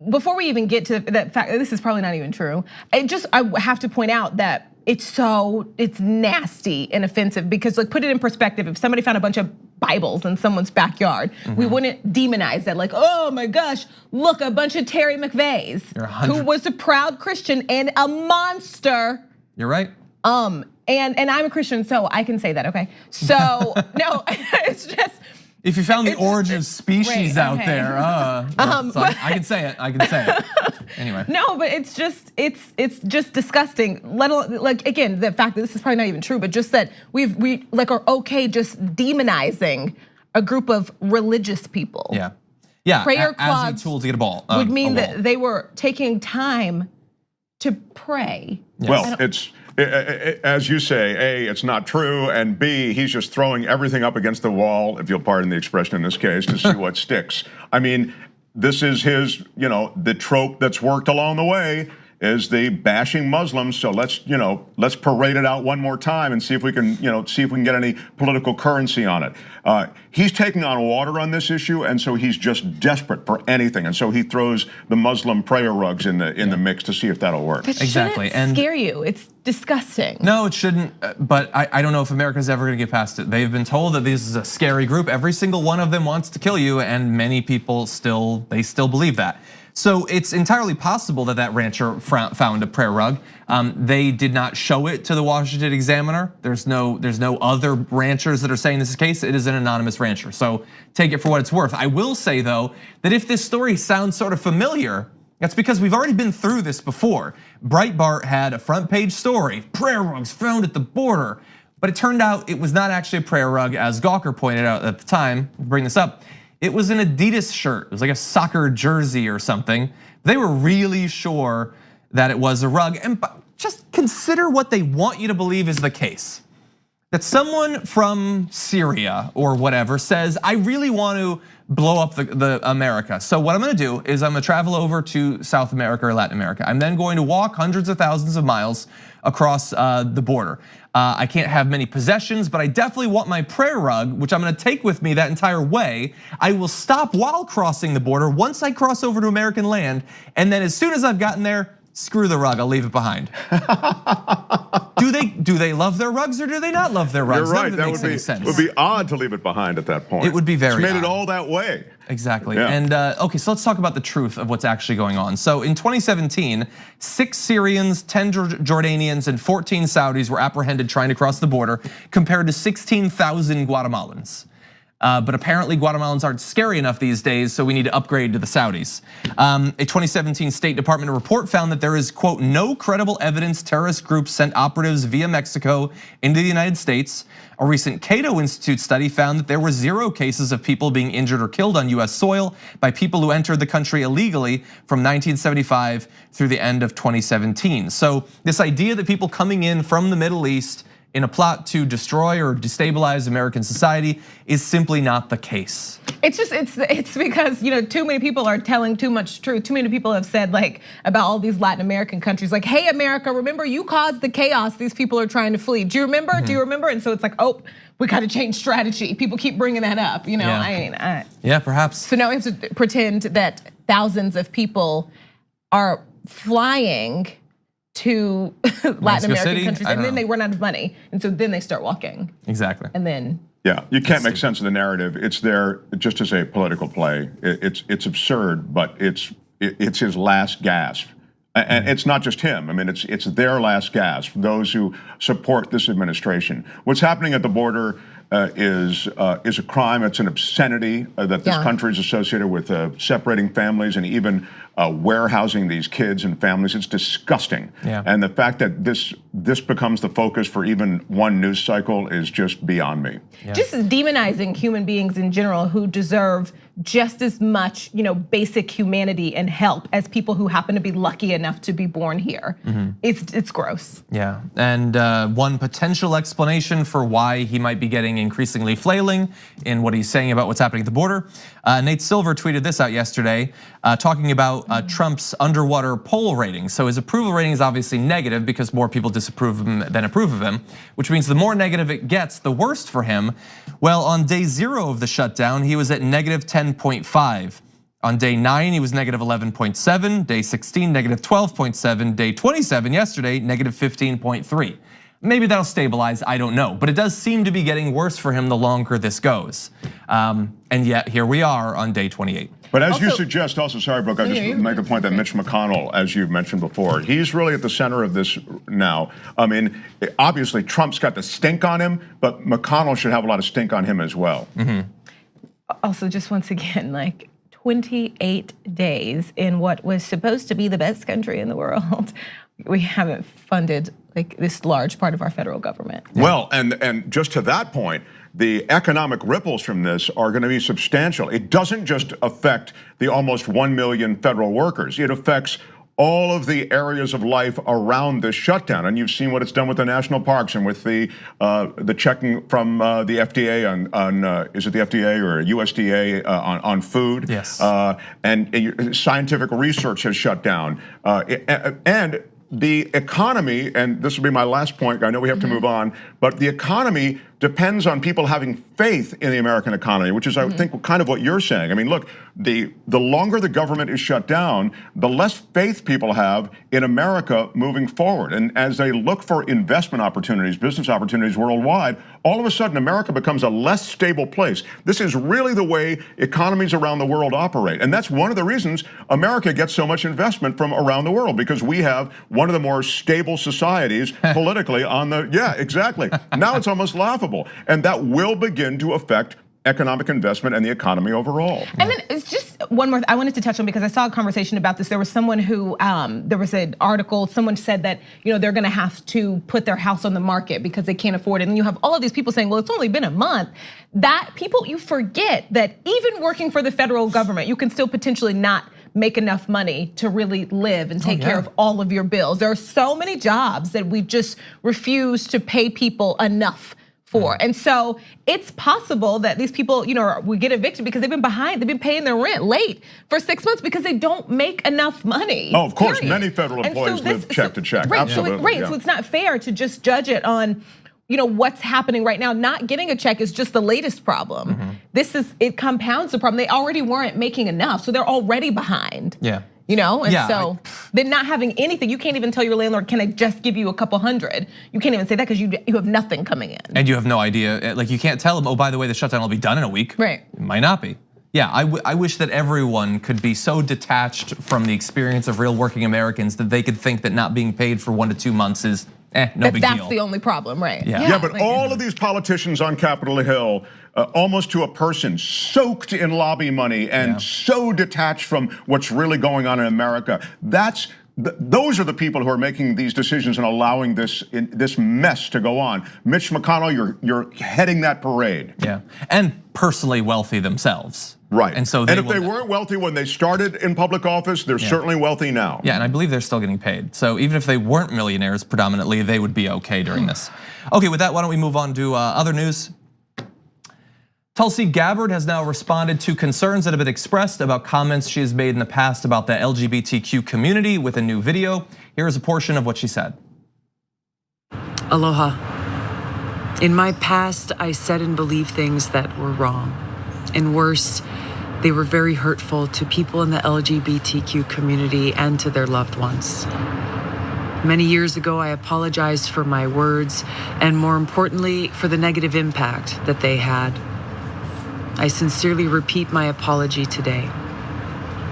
before we even get to that fact, this is probably not even true. I have to point out that it's nasty and offensive because, like, put it in perspective. If somebody found a bunch of Bibles in someone's backyard, we wouldn't demonize that, like, oh my gosh, look, a bunch of Terry McVeighs, who was a proud Christian and a monster. You're right. And I'm a Christian, so I can say that, okay? So, no, it's just. If you found the origin of species out there, so I can say it. Anyway. No, but it's just disgusting. Let alone, like, again, the fact that this is probably not even true, but just that we like are okay just demonizing a group of religious people. Yeah. Prayer as cloths a tool to get a ball. Would mean that they were taking time to pray. Yes. Well, it's. As you say, A, it's not true, and B, he's just throwing everything up against the wall, if you'll pardon the expression in this case, to see what sticks. I mean, this is his, the trope that's worked along the way is the bashing Muslims. So let's parade it out one more time and see if we can, get any political currency on it. He's taking on water on this issue, and so he's just desperate for anything. And so he throws the Muslim prayer rugs in the mix to see if that'll work. That exactly. And scare you. It's disgusting. No, it shouldn't. But I don't know if America's ever going to get past it. They've been told that this is a scary group. Every single one of them wants to kill you, and many people still believe that. So it's entirely possible that rancher found a prayer rug. They did not show it to the Washington Examiner. There's no other ranchers that are saying this is the case. It is an anonymous rancher. So take it for what it's worth. I will say though that if this story sounds sort of familiar, that's because we've already been through this before. Breitbart had a front page story, prayer rugs found at the border. But it turned out it was not actually a prayer rug, as Gawker pointed out at the time. Bring this up. It was an Adidas shirt. It was like a soccer jersey or something. They were really sure that it was a rug. And just consider what they want you to believe is the case. That someone from Syria or whatever says, I really want to blow up the America. So what I'm gonna do is I'm gonna travel over to South America or Latin America. I'm then going to walk hundreds of thousands of miles across the border. I can't have many possessions, but I definitely want my prayer rug, which I'm gonna take with me that entire way. I will stop while crossing the border once I cross over to American land, and then as soon as I've gotten there, screw the rug, I'll leave it behind. Do they love their rugs or do they not love their rugs? You're right, That would be odd to leave it behind at that point. It would be very It's made odd. it all that way. Exactly, Yeah. and okay, so let's talk about the truth of what's actually going on. So in 2017, 6 Syrians, 10 Jordanians, and 14 Saudis were apprehended trying to cross the border, compared to 16,000 Guatemalans. But apparently Guatemalans aren't scary enough these days, so we need to upgrade to the Saudis. A 2017 State Department report found that there is, quote, no credible evidence terrorist groups sent operatives via Mexico into the United States. A recent Cato Institute study found that there were 0 cases of people being injured or killed on US soil by people who entered the country illegally from 1975 through the end of 2017. So this idea that people coming in from the Middle East in a plot to destroy or destabilize American society is simply not the case. It's because too many people are telling too much truth. Too many people have said like about all these Latin American countries, like, hey America, remember you caused the chaos. These people are trying to flee. Do you remember? Do you remember? And so it's like, oh, we got to change strategy. People keep bringing that up. Yeah, perhaps. So now we have to pretend that thousands of people are flying to Latin American countries, and then they run out of money, and so then they start walking. Exactly. And then yeah, you can't make sense of the narrative. It's there just as a political play. It's absurd, but it's his last gasp. And it's not just him. I mean, it's their last gasp. Those who support this administration. What's happening at the border is a crime. It's an obscenity that this country is associated with separating families and even warehousing these kids and families. It's disgusting. Yeah. And the fact that this becomes the focus for even one news cycle is just beyond me. Yeah. Just demonizing human beings in general who deserve just as much, basic humanity and help as people who happen to be lucky enough to be born here. It's gross. Yeah, and one potential explanation for why he might be getting increasingly flailing in what he's saying about what's happening at the border. Nate Silver tweeted this out yesterday, talking about Trump's underwater poll rating. So his approval rating is obviously negative because more people disapprove of him than approve of him, which means the more negative it gets, the worse for him. Well, on day 0 of the shutdown, he was at negative 10.5. On day 9, he was negative 11.7, day 16, negative 12.7, day 27 yesterday, negative 15.3. Maybe that'll stabilize, I don't know. But it does seem to be getting worse for him the longer this goes. And yet here we are on day 28. But as you suggest, also, sorry, Brooke, I just make the point that Mitch McConnell, as you've mentioned before, he's really at the center of this now. I mean, obviously Trump's got the stink on him, but McConnell should have a lot of stink on him as well. Also, just once again, 28 days in what was supposed to be the best country in the world, we haven't funded this large part of our federal government. Well, and just to that point, the economic ripples from this are going to be substantial. It doesn't just affect the almost 1 million federal workers. It affects all of the areas of life around this shutdown, and you've seen what it's done with the national parks and with the checking from the FDA on is it the FDA or USDA on food? Yes. And scientific research has shut down, and the economy, and this will be my last point, I know we have to move on, but the economy depends on people having faith in the American economy, which is, I think, kind of what you're saying. I mean, look, the longer the government is shut down, the less faith people have in America moving forward. And as they look for investment opportunities, business opportunities worldwide, all of a sudden America becomes a less stable place. This is really the way economies around the world operate. And that's one of the reasons America gets so much investment from around the world, because we have one of the more stable societies politically on the, yeah, exactly. Now it's almost laughable. And that will begin to affect economic investment and the economy overall. And then it's just one more I wanted to touch on, because I saw a conversation about this. There was someone who, there was an article, someone said that they're gonna have to put their house on the market because they can't afford it. And you have all of these people saying, well, it's only been a month. That people, you forget that even working for the federal government, you can still potentially not make enough money to really live and take care of all of your bills. There are so many jobs that we just refuse to pay people enough for. And so it's possible that these people, we get evicted because they've been behind, they've been paying their rent late for 6 months because they don't make enough money. Oh, of course, many federal employees live check to check, absolutely. So it's not fair to just judge it on what's happening right now. Not getting a check is just the latest problem. It compounds the problem. They already weren't making enough, so they're already behind. Yeah. So then not having anything, you can't even tell your landlord, can I just give you a couple hundred? You can't even say that because you have nothing coming in. And you have no idea, you can't tell them, oh, by the way, the shutdown will be done in a week. Right. It might not be. Yeah, I wish that everyone could be so detached from the experience of real working Americans that they could think that not being paid for 1 to 2 months is no big deal. That's the only problem, right? Yeah, but all of these politicians on Capitol Hill, almost to a person, soaked in lobby money and so detached from what's really going on in America. Those are the people who are making these decisions and allowing this mess to go on. Mitch McConnell, you're heading that parade. Yeah, and personally wealthy themselves. Right, and so if they weren't wealthy when they started in public office, they're certainly wealthy now. Yeah, and I believe they're still getting paid. So even if they weren't millionaires predominantly, they would be okay during this. Okay, with that, why don't we move on to other news? Tulsi Gabbard has now responded to concerns that have been expressed about comments she has made in the past about the LGBTQ community with a new video. Here is a portion of what she said. Aloha. In my past, I said and believed things that were wrong. And worse, they were very hurtful to people in the LGBTQ community and to their loved ones. Many years ago, I apologized for my words and, more importantly, for the negative impact that they had. I sincerely repeat my apology today.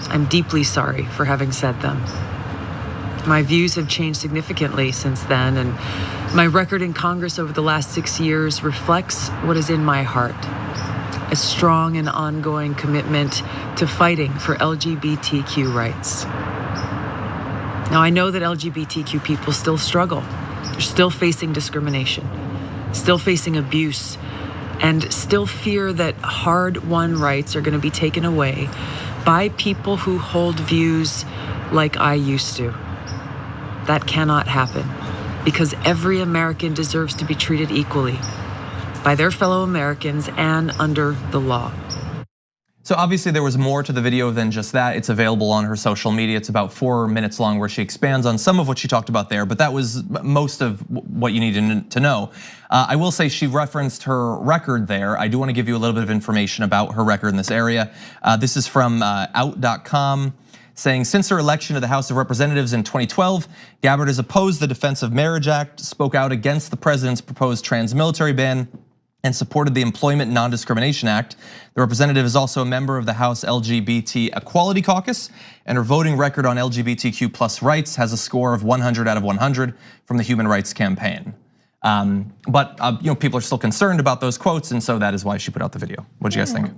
I'm deeply sorry for having said them. My views have changed significantly since then, and my record in Congress over the last 6 years reflects what is in my heart. a strong and ongoing commitment to fighting for LGBTQ rights. Now, I know that LGBTQ people still struggle. They're still facing discrimination, still facing abuse, and still fear that hard-won rights are going to be taken away by people who hold views like I used to. That cannot happen, because every American deserves to be treated equally by their fellow Americans and under the law. So obviously there was more to the video than just that. It's available on her social media. It's about 4 minutes long where she expands on some of what she talked about there, but that was most of what you needed to know. I will say she referenced her record there. I do want to give you a little bit of information about her record in this area. This is from out.com. saying since her election to the House of Representatives in 2012, Gabbard has opposed the Defense of Marriage Act, spoke out against the president's proposed trans-military ban, and supported the Employment Non-Discrimination Act. The representative is also a member of the House LGBT Equality Caucus, and her voting record on LGBTQ plus rights has a score of 100 out of 100 from the Human Rights Campaign. But people are still concerned about those quotes, and so that is why she put out the video. What do you guys think?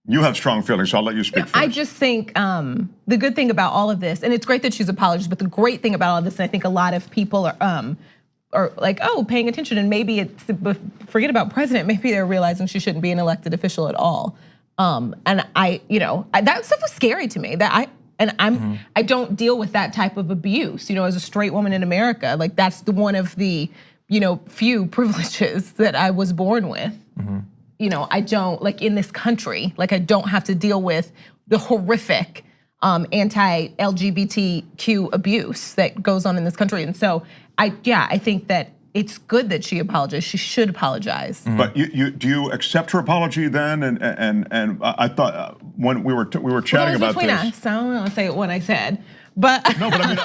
You have strong feelings, so I'll let you speak first. I just think the good thing about all of this, and it's great that she's apologized, but the great thing about all of this, and I think a lot of people are like, oh, paying attention, and maybe it's, forget about president, maybe they're realizing she shouldn't be an elected official at all. And that stuff was scary to me. I don't deal with that type of abuse, as a straight woman in America. Like that's one of the, few privileges that I was born with. I don't, like in this country, like I don't have to deal with the horrific anti-LGBTQ abuse that goes on in this country. And so I think that it's good that she apologized. She should apologize. But do you accept her apology then? And I thought when we were chatting about this. Us, I don't want to say what I said, but no, but I mean,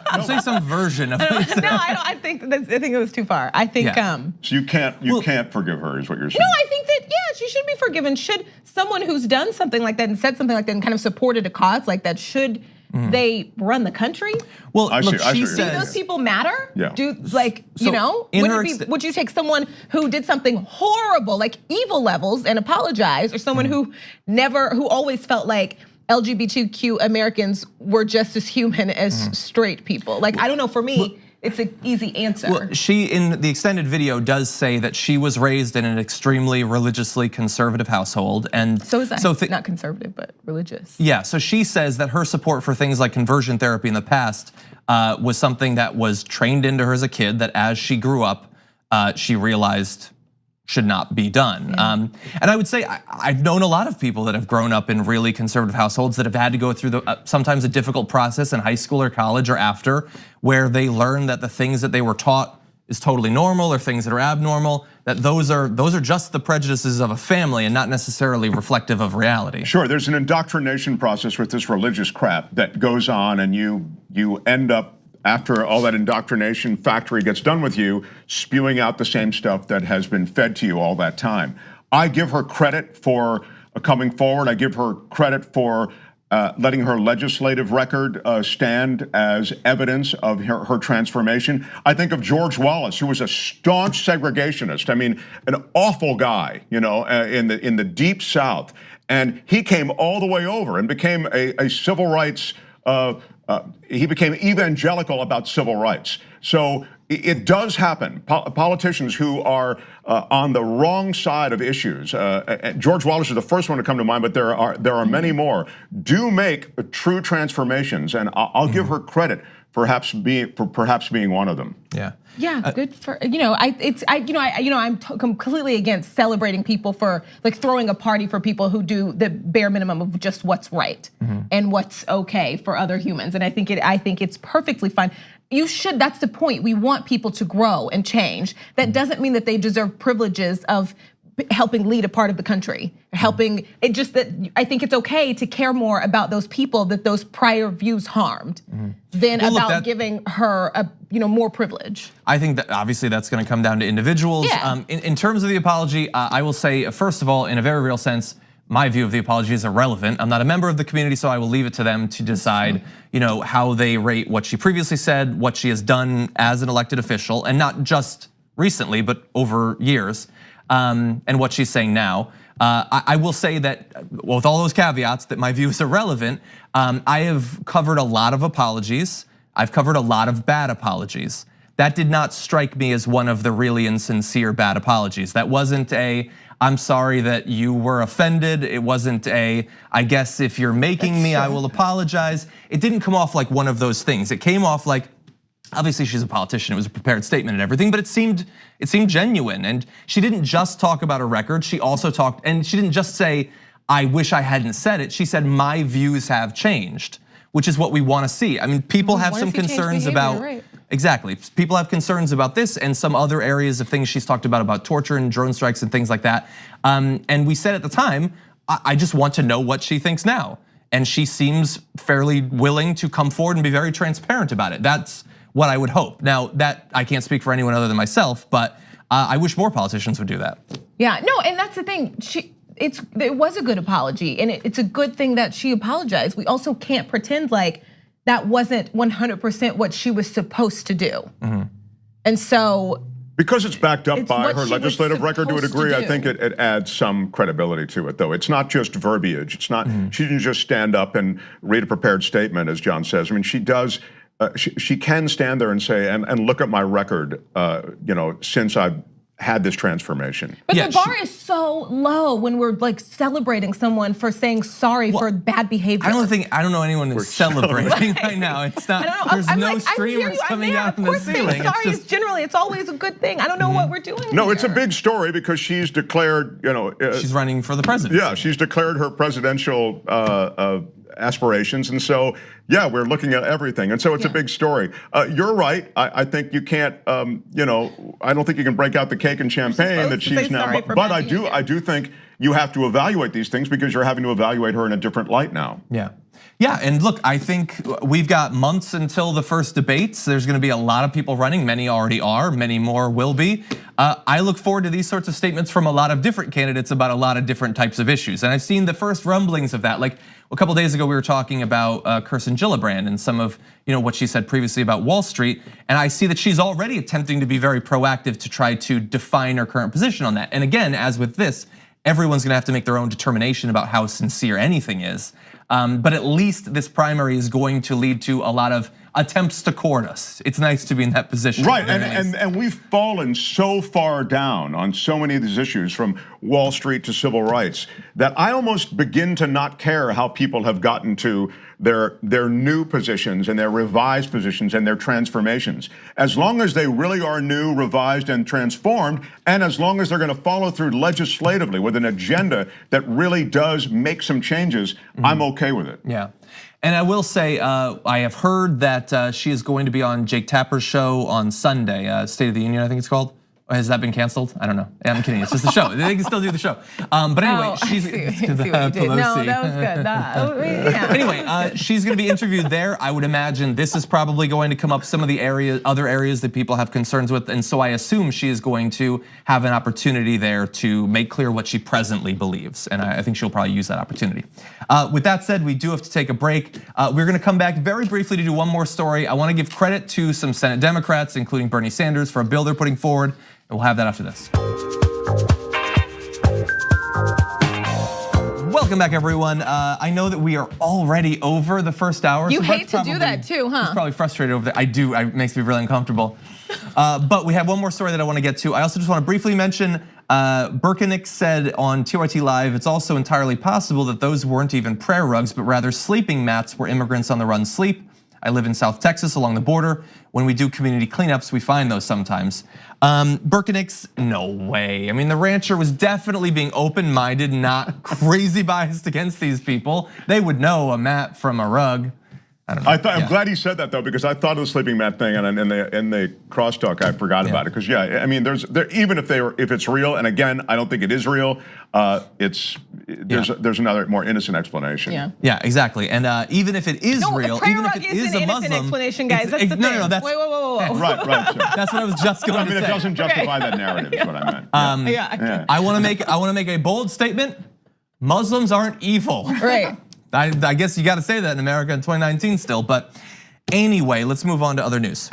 I'll say some version of it. I think it was too far. I think so you can't forgive her, is what you're saying. No, I think that she should be forgiven. Should someone who's done something like that and said something like that and kind of supported a cause like that, should they run the country? Well, look, she says, do those people matter? Yeah. Would you take someone who did something horrible, like evil levels, and apologize, or someone who always felt like LGBTQ Americans were just as human as straight people? Like, I don't know, for me, it's an easy answer. Well, she, in the extended video, does say that she was raised in an extremely religiously conservative household. And so is I, not conservative, but religious. Yeah, so she says that her support for things like conversion therapy in the past was something that was trained into her as a kid, that as she grew up, she realized should not be done. And I would say I've known a lot of people that have grown up in really conservative households that have had to go through sometimes a difficult process in high school or college or after, where they learn that the things that they were taught is totally normal or things that are abnormal, that those are just the prejudices of a family and not necessarily reflective of reality. Sure, there's an indoctrination process with this religious crap that goes on, and you end up, after all that indoctrination factory gets done with you, spewing out the same stuff that has been fed to you all that time. I give her credit for coming forward. I give her credit for letting her legislative record stand as evidence of her transformation. I think of George Wallace, who was a staunch segregationist. I mean, an awful guy, in the deep South, and he came all the way over and became a civil rights. He became evangelical about civil rights. So it does happen. Politicians who are on the wrong side of issues, George Wallace is the first one to come to mind, but there are many more, do make true transformations, and I'll give her credit for perhaps being one of them. Yeah. Yeah, good for I'm completely against celebrating people for like throwing a party for people who do the bare minimum of just what's right and what's okay for other humans. And I think it's perfectly fine. That's the point. We want people to grow and change. That doesn't mean that they deserve privileges of helping lead a part of the country, helping it. Just that I think it's okay to care more about those people that those prior views harmed than giving her more privilege. I think that obviously that's going to come down to individuals. Yeah. In terms of the apology, I will say, first of all, in a very real sense, my view of the apology is irrelevant. I'm not a member of the community, so I will leave it to them to decide, how they rate what she previously said, what she has done as an elected official, and not just recently, but over years. And what she's saying now. I will say that, well, with all those caveats, that my view is irrelevant. I have covered a lot of apologies. I've covered a lot of bad apologies. That did not strike me as one of the really insincere bad apologies. That wasn't a, I'm sorry that you were offended. It wasn't a, I guess if you're making me, I will apologize. It didn't come off like one of those things. It came off like, obviously she's a politician, it was a prepared statement and everything, but it seemed genuine. And she didn't just talk about a record, she also talked, and she didn't just say, I wish I hadn't said it. She said, my views have changed, which is what we wanna see. I mean, people have some concerns about, right. Exactly. People have concerns about this and some other areas of things she's talked about torture and drone strikes and things like that. And we said at the time, I just want to know what she thinks now. And she seems fairly willing to come forward and be very transparent about it. That's what I would hope. Now, that I can't speak for anyone other than myself, but I wish more politicians would do that. Yeah, no, and that's the thing. It was a good apology, and it's a good thing that she apologized. We also can't pretend like that wasn't 100% what she was supposed to do. And so, because it's backed up by her legislative record to a degree, I think it adds some credibility to it, though. It's not just verbiage. It's not, she didn't just stand up and read a prepared statement, as John says. I mean, she does, she can stand there and say, and look at my record, since I've had this transformation. But the bar is so low when we're like celebrating someone for saying sorry for bad behavior. I don't know anyone who's celebrating right now. It's not, there's no streamers coming out from the ceiling. Sorry is generally, it's always a good thing. I don't know what we're doing No, here. It's a big story because she's declared, she's running for the presidency. Yeah, she's declared her presidential aspirations, and so yeah, we're looking at everything, and so it's a big story. You're right. I think you can't, I don't think you can break out the cake and champagne that she's now. But I do think you have to evaluate these things because you're having to evaluate her in a different light now. Yeah, and look, I think we've got months until the first debates. There's gonna be a lot of people running, many already are, many more will be. I look forward to these sorts of statements from a lot of different candidates about a lot of different types of issues. And I've seen the first rumblings of that. Like a couple days ago, we were talking about Kirsten Gillibrand and some of what she said previously about Wall Street. And I see that she's already attempting to be very proactive to try to define her current position on that. And again, as with this, everyone's gonna have to make their own determination about how sincere anything is. But at least this primary is going to lead to a lot of attempts to court us. It's nice to be in that position. Right, and we've fallen so far down on so many of these issues, from Wall Street to civil rights, that I almost begin to not care how people have gotten to their new positions and their revised positions and their transformations. As long as they really are new, revised, and transformed, and as long as they're gonna follow through legislatively with an agenda that really does make some changes, I'm okay with it. Yeah. And I will say, I have heard that she is going to be on Jake Tapper's show on Sunday, State of the Union, I think it's called. Has that been canceled? I don't know. I'm kidding. It's just the show. They can still do the show. But anyway, she's Pelosi. No, that was good. Anyway, she's going to be interviewed there. I would imagine this is probably going to come up some of the other areas that people have concerns with, and so I assume she is going to have an opportunity there to make clear what she presently believes, and I think she'll probably use that opportunity. With that said, we do have to take a break. We're going to come back very briefly to do one more story. I want to give credit to some Senate Democrats, including Bernie Sanders, for a bill they're putting forward. We'll have that after this. Welcome back, everyone. I know that we are already over the first hour. You hate to do that too, huh? He's probably frustrated over that. I do, it makes me really uncomfortable. But we have one more story that I want to get to. I also just want to briefly mention, Berkowitz said on TRT Live, it's also entirely possible that those weren't even prayer rugs, but rather sleeping mats where immigrants on the run sleep. I live in South Texas along the border. When we do community cleanups, we find those sometimes. Berkowitz, no way. I mean, the rancher was definitely being open-minded, not crazy biased against these people. They would know a mat from a rug. I don't know. I'm glad he said that though, because I thought of the sleeping mat thing, and in the crosstalk I forgot about it. Because I mean, even if it's real, and again, I don't think it is real. There's another more innocent explanation. Yeah, exactly. And even if it is real, even if it is a Muslim explanation, guys. That's the thing. No, that's whoa. Right. That's what I was just going to say. I mean, it doesn't justify that narrative. Is what I meant. I want to make a bold statement. Muslims aren't evil. Right. I guess you got to say that in America in 2019 still, but anyway, let's move on to other news.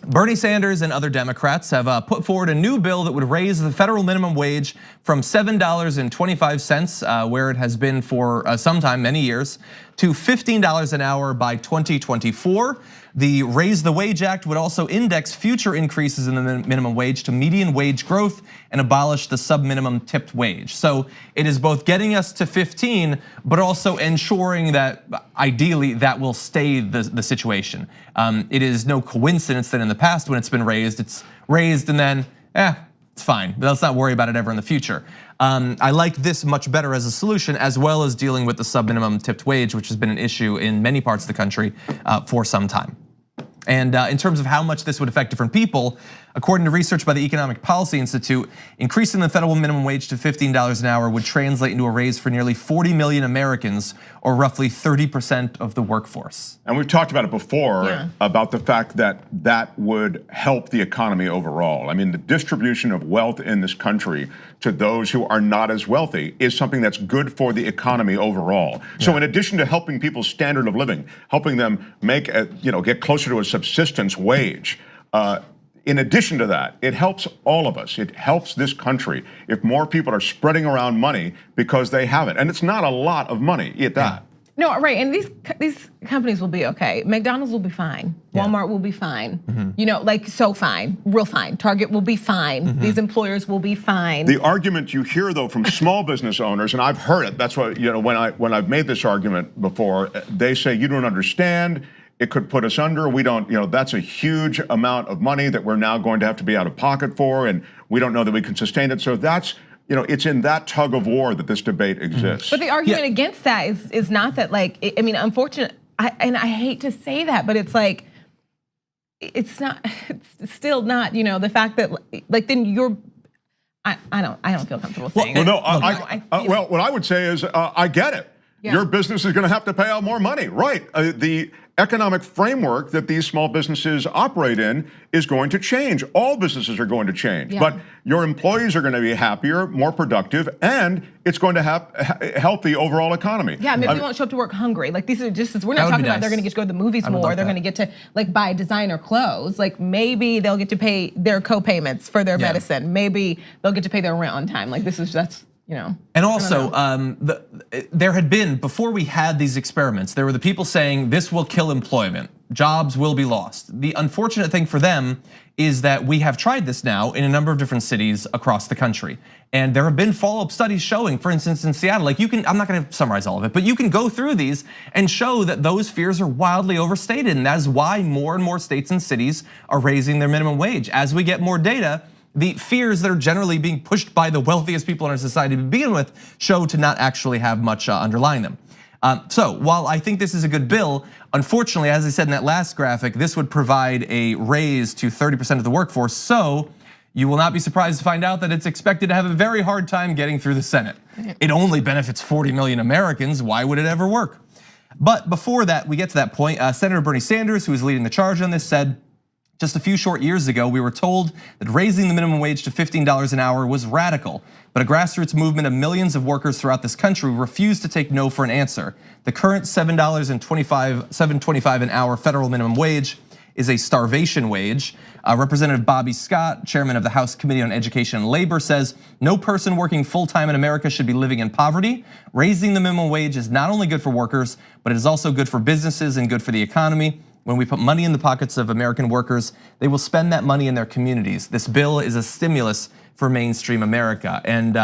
Bernie Sanders and other Democrats have put forward a new bill that would raise the federal minimum wage from $7.25, where it has been for some time, many years, to $15 an hour by 2024. The Raise the Wage Act would also index future increases in the minimum wage to median wage growth and abolish the sub-minimum tipped wage. So it is both getting us to 15, but also ensuring that ideally that will stay the situation. It is no coincidence that in the past when it's raised and then, it's fine, but let's not worry about it ever in the future. I like this much better as a solution, as well as dealing with the sub-minimum tipped wage, which has been an issue in many parts of the country for some time. And in terms of how much this would affect different people, according to research by the Economic Policy Institute, increasing the federal minimum wage to $15 an hour would translate into a raise for nearly 40 million Americans, or roughly 30% of the workforce. And we've talked about it before, about the fact that that would help the economy overall. I mean, the distribution of wealth in this country to those who are not as wealthy is something that's good for the economy overall. So in addition to helping people's standard of living, helping them make get closer to a subsistence wage, in addition to that, it helps all of us. It helps this country if more people are spreading around money because they have it. And it's not a lot of money at that. No, right, and these companies will be okay. McDonald's will be fine. Walmart will be fine. You know, like so fine, real fine. Target will be fine. These employers will be fine. The argument you hear though from small business owners, and I've heard it. That's why when I've made this argument before, they say you don't understand. It could put us under. We don't, that's a huge amount of money that we're now going to have to be out of pocket for, and we don't know that we can sustain it. So that's, it's in that tug of war that this debate exists. But the argument against that is not that, like, I mean, unfortunate, and I hate to say that, but it's like, it's still not, the fact that, like, then you're, I don't feel comfortable saying it. Well, what I would say is, I get it. Your business is going to have to pay out more money, right? The economic framework that these small businesses operate in is going to change. All businesses are going to change, but your employees are going to be happier, more productive, and it's going to help the overall economy. Yeah, maybe they won't show up to work hungry. Like we're not talking about they're going to get to go to the movies more. They're going to get to like buy designer clothes. Like maybe they'll get to pay their co-payments for their medicine. Maybe they'll get to pay their rent on time. Like that's. And also, there had been, before we had these experiments, there were the people saying this will kill employment, jobs will be lost. The unfortunate thing for them is that we have tried this now in a number of different cities across the country. And there have been follow-up studies showing, for instance, in Seattle, like I'm not gonna summarize all of it, but you can go through these and show that those fears are wildly overstated. And that is why more and more states and cities are raising their minimum wage. As we get more data, the fears that are generally being pushed by the wealthiest people in our society to begin with show to not actually have much underlying them. So while I think this is a good bill, unfortunately, as I said in that last graphic, this would provide a raise to 30% of the workforce. So you will not be surprised to find out that it's expected to have a very hard time getting through the Senate. It only benefits 40 million Americans. Why would it ever work? But before that, we get to that point, Senator Bernie Sanders, who is leading the charge on this, said, just a few short years ago, we were told that raising the minimum wage to $15 an hour was radical, but a grassroots movement of millions of workers throughout this country refused to take no for an answer. The current $7.25 an hour federal minimum wage is a starvation wage. Representative Bobby Scott, chairman of the House Committee on Education and Labor, says no person working full-time in America should be living in poverty. Raising the minimum wage is not only good for workers, but it is also good for businesses and good for the economy. When we put money in the pockets of American workers, they will spend that money in their communities. This bill is a stimulus for mainstream America. And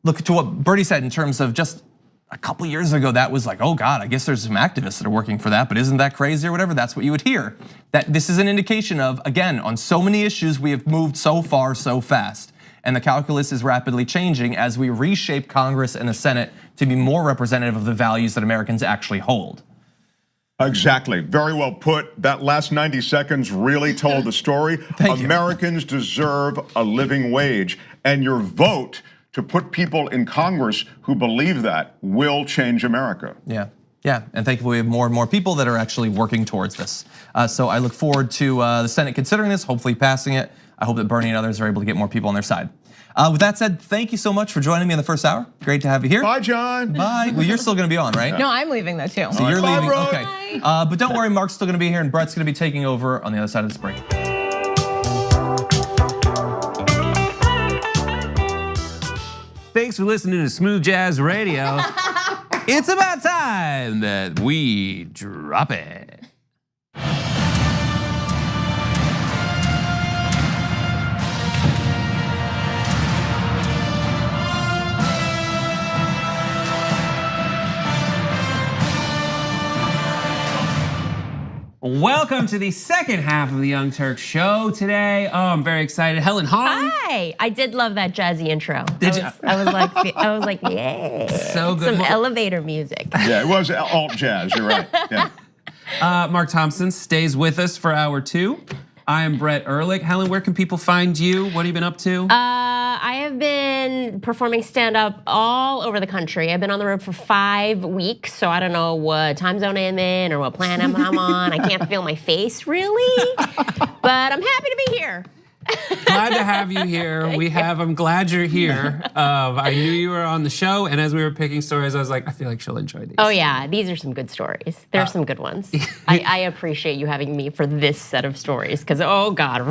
look to what Bernie said in terms of just a couple years ago, that was like, oh God, I guess there's some activists that are working for that, but isn't that crazy or whatever? That's what you would hear. That this is an indication of, again, on so many issues, we have moved so far, so fast. And the calculus is rapidly changing as we reshape Congress and the Senate to be more representative of the values that Americans actually hold. Exactly, very well put. That last 90 seconds really told the story. Americans deserve a living wage, and your vote to put people in Congress who believe that will change America. Yeah, and thankfully we have more and more people that are actually working towards this. So I look forward to the Senate considering this, hopefully passing it. I hope that Bernie and others are able to get more people on their side. With that said, thank you so much for joining me in the first hour. Great to have you here. Bye, John. Bye. Well, you're still going to be on, right? No, I'm leaving though too. So you're leaving. Bye, okay. But don't worry, Mark's still going to be here, and Brett's going to be taking over on the other side of this break. Thanks for listening to Smooth Jazz Radio. It's about time that we drop it. Welcome to the second half of the Young Turks show today. Oh, I'm very excited. Helen Hahn. Hi, I did love that jazzy intro. Did you? I was like, yeah. So good. Some elevator music. Yeah, it was alt jazz. You're right. Yeah. Mark Thompson stays with us for hour 2. I am Brett Ehrlich. Helen, where can people find you? What have you been up to? I have been performing stand-up all over the country. I've been on the road for 5 weeks, so I don't know what time zone I'm in or what planet I'm on. I can't feel my face, really, but I'm happy to be here. Glad to have you here. I'm glad you're here. I knew you were on the show, and as we were picking stories, I was like, I feel like she'll enjoy these. Oh yeah, these are some good stories. There's some good ones. I appreciate you having me for this set of stories, because oh God.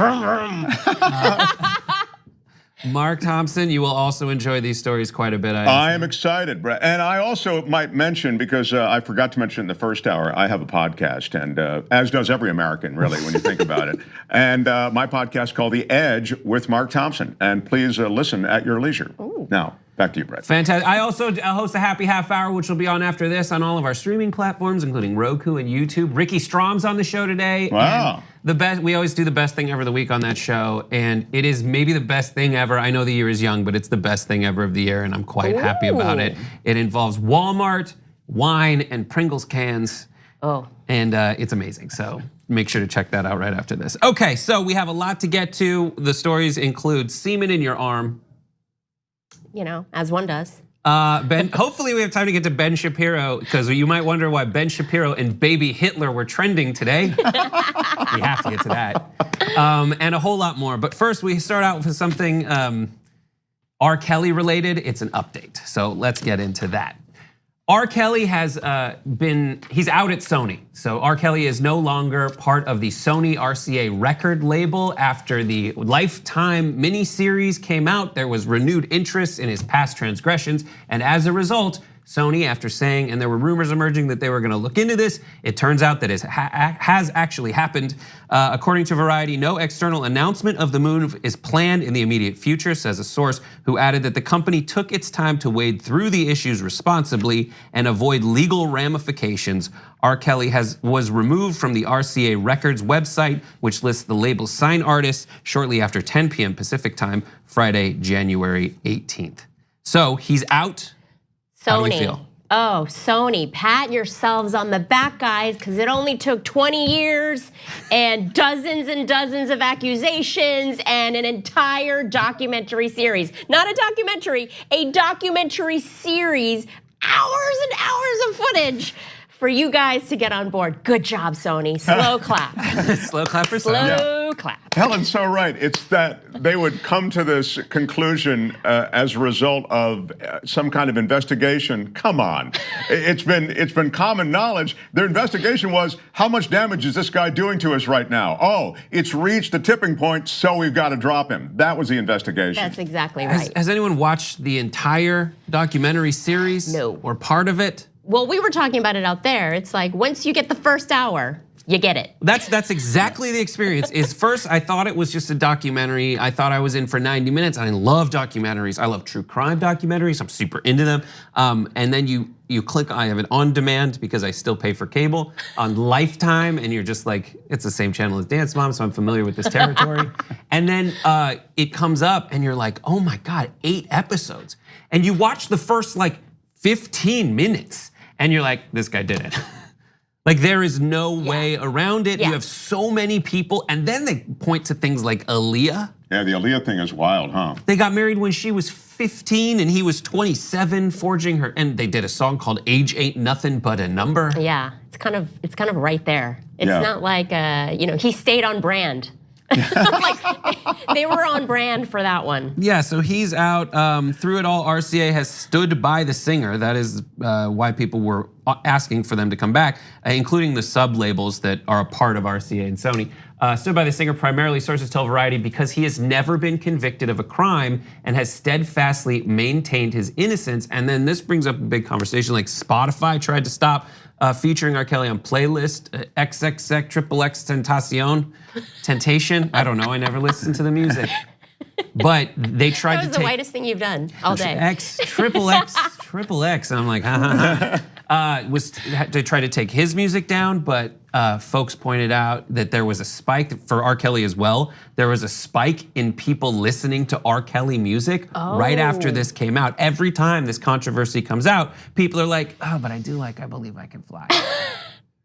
Mark Thompson, you will also enjoy these stories quite a bit. I am excited, Brett. And I also might mention, because I forgot to mention in the first hour, I have a podcast, and as does every American, really, when you think about it. And my podcast called The Edge with Mark Thompson. And please listen at your leisure. Ooh. Now, back to you, Brett. Fantastic. I also host a Happy Half Hour, which will be on after this on all of our streaming platforms, including Roku and YouTube. Ricky Strom's on the show today. Wow. We always do the best thing ever of the week on that show, and it is maybe the best thing ever. I know the year is young, but it's the best thing ever of the year, and I'm quite happy about it. It involves Walmart, wine, and Pringles cans. Oh. And it's amazing, so make sure to check that out right after this. Okay, so we have a lot to get to. The stories include semen in your arm. You know, as one does. Ben, hopefully we have time to get to Ben Shapiro, because you might wonder why Ben Shapiro and baby Hitler were trending today. We have to get to that. And a whole lot more. But first, we start out with something R. Kelly related. It's an update, so let's get into that. R. Kelly has he's out at Sony. So R. Kelly is no longer part of the Sony RCA record label. After the Lifetime miniseries came out, there was renewed interest in his past transgressions. And as a result, Sony, after saying, and there were rumors emerging that they were gonna look into this, it turns out that it has actually happened. According to Variety, no external announcement of the move is planned in the immediate future, says a source who added that the company took its time to wade through the issues responsibly and avoid legal ramifications. R. Kelly was removed from the RCA Records website, which lists the label's signed artists, shortly after 10 p.m. Pacific time, Friday, January 18th. So he's out. How do we feel? Oh, Sony, pat yourselves on the back, guys, because it only took 20 years and dozens of accusations and an entire documentary series. Not a documentary, a documentary series, hours and hours of footage for you guys to get on board. Good job, Sony. Slow clap. Slow clap for Sony. Slow clap. Helen's so right. It's that they would come to this conclusion as a result of some kind of investigation. Come on, it's been common knowledge. Their investigation was, how much damage is this guy doing to us right now? Oh, it's reached the tipping point, so we've got to drop him. That was the investigation. That's exactly right. Has anyone watched the entire documentary series? No. Or part of it? Well, we were talking about it out there. It's like, once you get the first hour, you get it. That's exactly the experience. Is first, I thought it was just a documentary. I thought I was in for 90 minutes. I love documentaries. I love true crime documentaries. I'm super into them. And then you click, I have it on demand because I still pay for cable, on Lifetime, and you're just like, it's the same channel as Dance Mom, so I'm familiar with this territory. And then it comes up and you're like, oh my God, 8 episodes. And you watch the first like 15 minutes and you're like, this guy did it. Like there is no way around it. You have so many people, and then they point to things like Aaliyah. Yeah, the Aaliyah thing is wild, huh? They got married when she was 15 and he was 27, forging her, and they did a song called "Age Ain't Nothing But a Number." Yeah, it's kind of right there. It's not like he stayed on brand. Like they were on brand for that one. Yeah, so he's out. Through it all, RCA has stood by the singer. That is why people were asking for them to come back, including the sub-labels that are a part of RCA and Sony. Stood by the singer primarily, sources tell Variety, because he has never been convicted of a crime and has steadfastly maintained his innocence. And then this brings up a big conversation, like Spotify tried to stop featuring R. Kelly on playlist, XXX, XXX Temptation. I don't know, I never listened to the music. But they tried to take— That was the whitest thing you've done all day. Triple X. I'm like, was to try to take his music down, but folks pointed out that there was a spike for R. Kelly as well. There was a spike in people listening to R. Kelly music right after this came out. Every time this controversy comes out, people are like, oh, but I do like I Believe I Can Fly.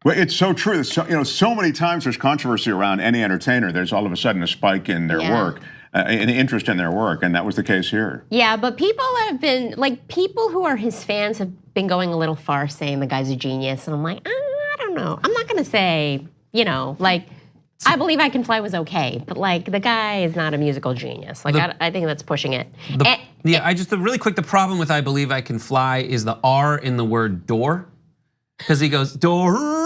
Well, it's so true. So many times there's controversy around any entertainer. There's all of a sudden a spike in their work, an interest in their work, and that was the case here. Yeah, but people have been, like, people who are his fans have been going a little far saying the guy's a genius, and I'm like, I don't know. I'm not gonna say, like, I Believe I Can Fly was okay, but like, the guy is not a musical genius. Like, I think that's pushing it. Really quick, the problem with I Believe I Can Fly is the R in the word door, because he goes, door.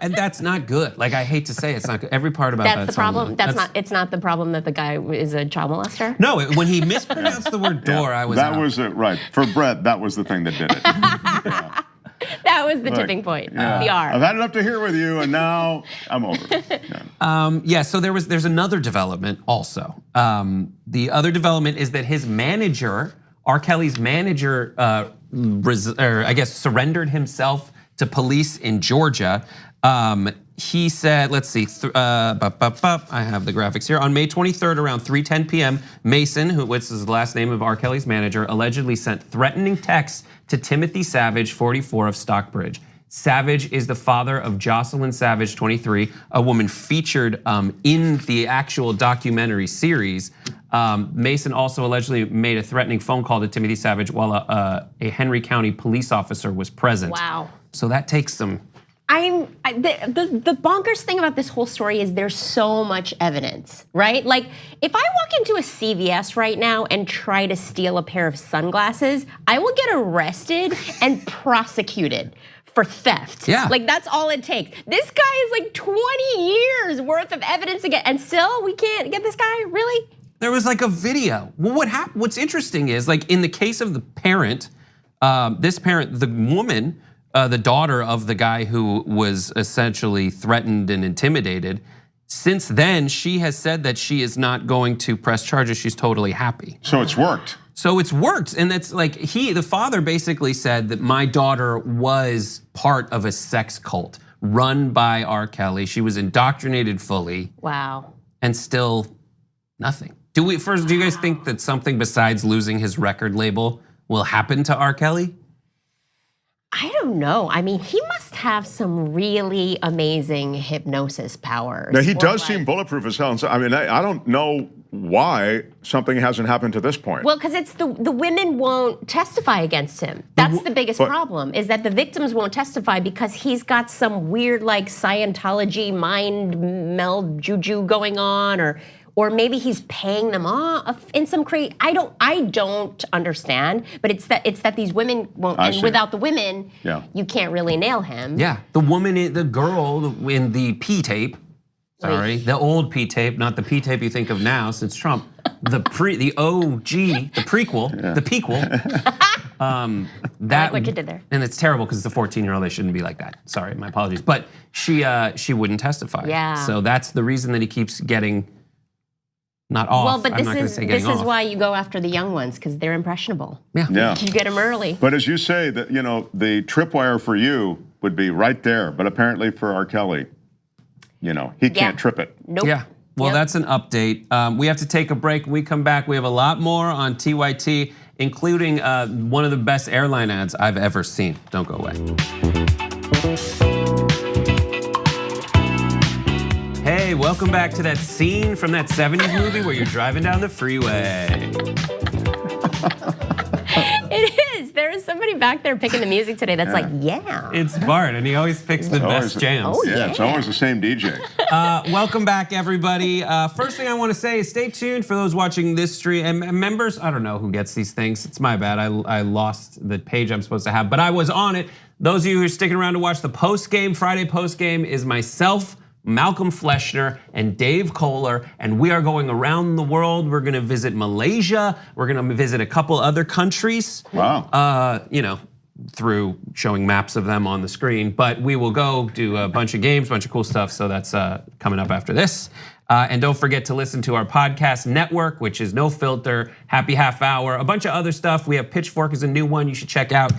And that's not good. Like, I hate to say it's not good. Every part about that's the problem. It's not the problem that the guy is a child molester. No, when he mispronounced the word door, I was That out. was it, right. For Brett, that was the thing that did it. That was the tipping point. The R. I've had enough to hear with you, and now I'm over. So there's another development also. The other development is that his manager, R. Kelly's manager, surrendered himself to police in Georgia. He said, let's see, I have the graphics here. On May 23rd, around 3:10 p.m., Mason, which is the last name of R. Kelly's manager, allegedly sent threatening texts to Timothy Savage, 44, of Stockbridge. Savage is the father of Jocelyn Savage, 23, a woman featured in the actual documentary series. Mason also allegedly made a threatening phone call to Timothy Savage while a Henry County police officer was present. Wow. So that takes some— the bonkers thing about this whole story is there's so much evidence, right? Like, if I walk into a CVS right now and try to steal a pair of sunglasses, I will get arrested and prosecuted for theft. Yeah. Like, that's all it takes. This guy is like 20 years worth of evidence again, and still we can't get this guy, really? There was like a video. Well, what's interesting is, like, in the case of the parent, this parent, the woman, the daughter of the guy who was essentially threatened and intimidated, since then, she has said that she is not going to press charges. She's totally happy. So it's worked. And that's like, the father basically said that my daughter was part of a sex cult run by R. Kelly. She was indoctrinated fully. Wow. And still nothing. Do you guys think that something besides losing his record label will happen to R. Kelly? I don't know. I mean, he must have some really amazing hypnosis powers. Now, he does seem bulletproof as hell. I mean, I don't know why something hasn't happened to this point. Well, because it's the women won't testify against him. That's the biggest problem, is that the victims won't testify because he's got some weird, like, Scientology mind meld juju going on, or maybe he's paying them off in some I don't understand, but it's that these women won't, and without the women, you can't really nail him. Yeah, the woman, the girl in the P-tape, the old P-tape, not the P-tape you think of now since Trump, the OG, the prequel, the pequel. I like what you did there. And it's terrible because it's a 14-year-old, they shouldn't be like that. Sorry, my apologies. But she wouldn't testify. Yeah. So that's the reason that he keeps getting not off. Well, but I'm not this is why you go after the young ones, because they're impressionable. Yeah. You get them early. But as you say, that the tripwire for you would be right there, but apparently for R. Kelly, he can't trip it. Nope. Yeah. Well, that's an update. We have to take a break. When we come back, we have a lot more on TYT, including one of the best airline ads I've ever seen. Don't go away. Hey, welcome back to that scene from that 70s movie where you're driving down the freeway. It is. There is somebody somebody back there picking the music today that's like, yeah. It's Bart, and he always picks the best jams. Oh, Yeah, it's always the same DJ. Welcome back, everybody. First thing I want to say is stay tuned for those watching this stream. And members, I don't know who gets these things. It's my bad. I lost the page I'm supposed to have, but I was on it. Those of you who are sticking around to watch the post-game, Friday post-game is myself, Malcolm Fleshner, and Dave Kohler, and we are going around the world. We're gonna visit Malaysia. We're gonna visit a couple other countries. Wow. Through showing maps of them on the screen, but we will go do a bunch of games, bunch of cool stuff. So that's coming up after this. And don't forget to listen to our podcast network, which is No Filter, Happy Half Hour, a bunch of other stuff. We have Pitchfork is a new one you should check out.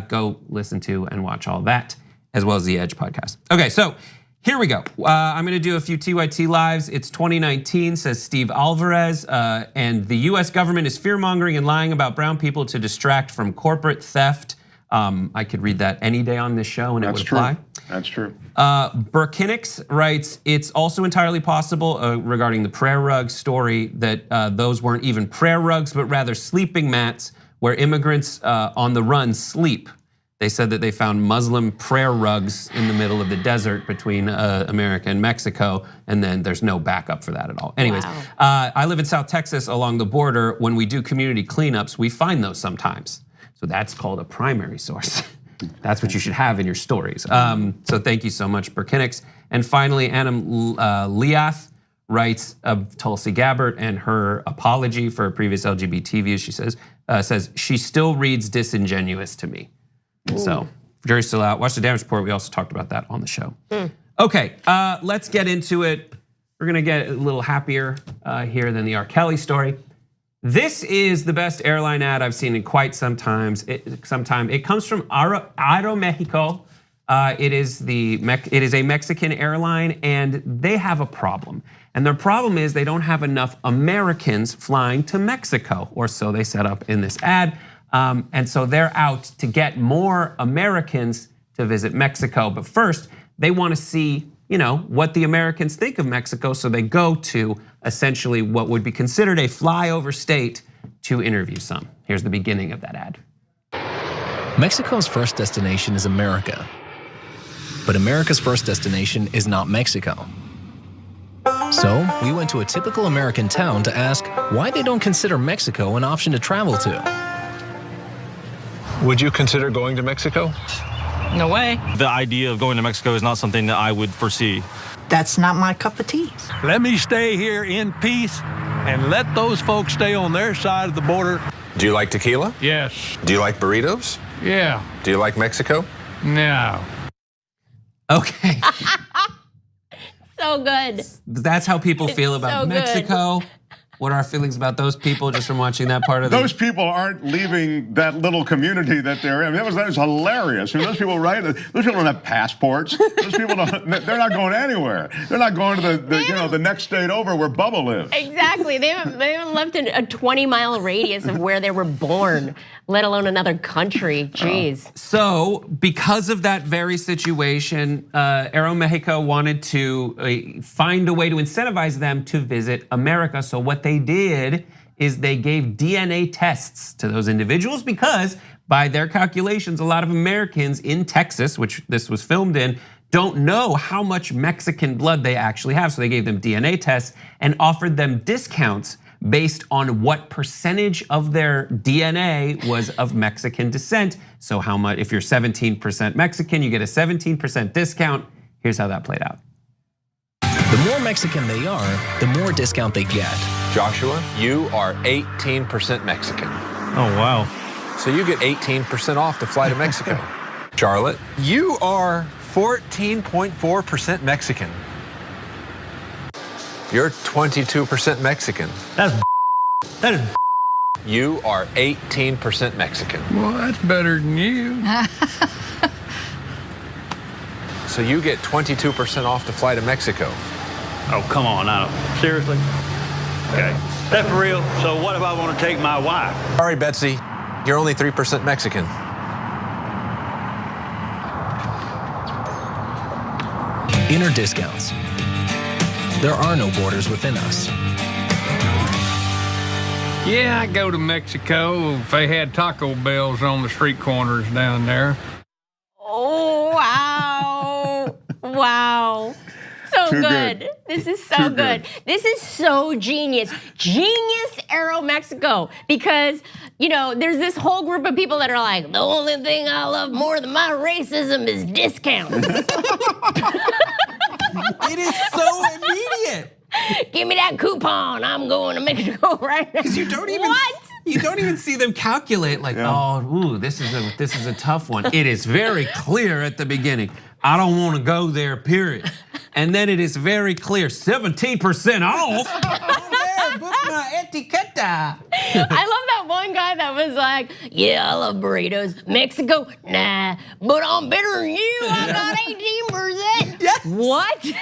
Go listen to and watch all that, as well as the Edge podcast. Okay, so here we go. I'm gonna do a few TYT lives. It's 2019, says Steve Alvarez, and the US government is fear-mongering and lying about brown people to distract from corporate theft. I could read that any day on this show and it would apply. That's true. Burkinix writes, it's also entirely possible regarding the prayer rug story that those weren't even prayer rugs, but rather sleeping mats where immigrants on the run sleep. They said that they found Muslim prayer rugs in the middle of the desert between America and Mexico, and then there's no backup for that at all. Anyways, I live in South Texas along the border. When we do community cleanups, we find those sometimes. So that's called a primary source. That's what you should have in your stories. So thank you so much, Burkinix. And finally, Anam Liath writes of Tulsi Gabbard and her apology for previous LGBT views. She says she still reads disingenuous to me. So jury's still out. Watch the damage report. We also talked about that on the show. Okay, let's get into it. We're gonna get a little happier here than the R. Kelly story. This is the best airline ad I've seen in quite some time. It comes from Aeromexico. It is a Mexican airline, and they have a problem. And their problem is they don't have enough Americans flying to Mexico, or so they set up in this ad. And so they're out to get more Americans to visit Mexico. But first, they want to see, what the Americans think of Mexico. So they go to essentially what would be considered a flyover state to interview some. Here's the beginning of that ad. Mexico's first destination is America. But America's first destination is not Mexico. So we went to a typical American town to ask why they don't consider Mexico an option to travel to. Would you consider going to Mexico? No way. The idea of going to Mexico is not something that I would foresee. That's not my cup of tea. Let me stay here in peace and let those folks stay on their side of the border. Do you like tequila? Yes. Do you like burritos? Yeah. Do you like Mexico? No. Okay. So good. That's how people feel about so Mexico. What are our feelings about those people just from watching that part of Those people aren't leaving that little community that they're in. That was hilarious. I mean, those people, right? Those people don't have passports. Those people they're not going anywhere. They're not going to the next state over where Bubba lives. Exactly. They haven't left a 20-mile radius of where they were born, let alone another country. Jeez. So because of that very situation, Aeromexico wanted to find a way to incentivize them to visit America. So what they did is they gave DNA tests to those individuals because by their calculations, a lot of Americans in Texas, which this was filmed in, don't know how much Mexican blood they actually have. So they gave them DNA tests and offered them discounts based on what percentage of their DNA was of Mexican descent. So how much, if you're 17% Mexican, you get a 17% discount. Here's how that played out. The more Mexican they are, the more discount they get. Joshua, you are 18% Mexican. Oh, wow. So you get 18% off to fly to Mexico. Charlotte, you are 14.4% Mexican. You're 22% Mexican. That is. You are 18% Mexican. Well, that's better than you. So you get 22% off to fly to Mexico. Oh, come on now. Seriously? Okay. That's for real. So what if I want to take my wife? Sorry, Betsy. You're only 3% Mexican. Inner discounts. There are no borders within us. Yeah, I go to Mexico if they had Taco Bells on the street corners down there. Oh, wow. Wow. So Too good. good. This is so Too good. good. This is so genius. Genius Aeromexico. Because, you know, there's this whole group of people that are like, the only thing I love more than my racism is discounts. It is so immediate. Give me that coupon. I'm going to Mexico right now. Because you don't even you don't even see them calculate like, oh, ooh, this is a tough one. It is very clear at the beginning. I don't want to go there, period. And then it is very clear, 17% off. Book my etiqueta. I love that one guy that was like, yeah, I love burritos. Mexico, nah, but I'm better than you. I got 18%. Yes. What? Dude.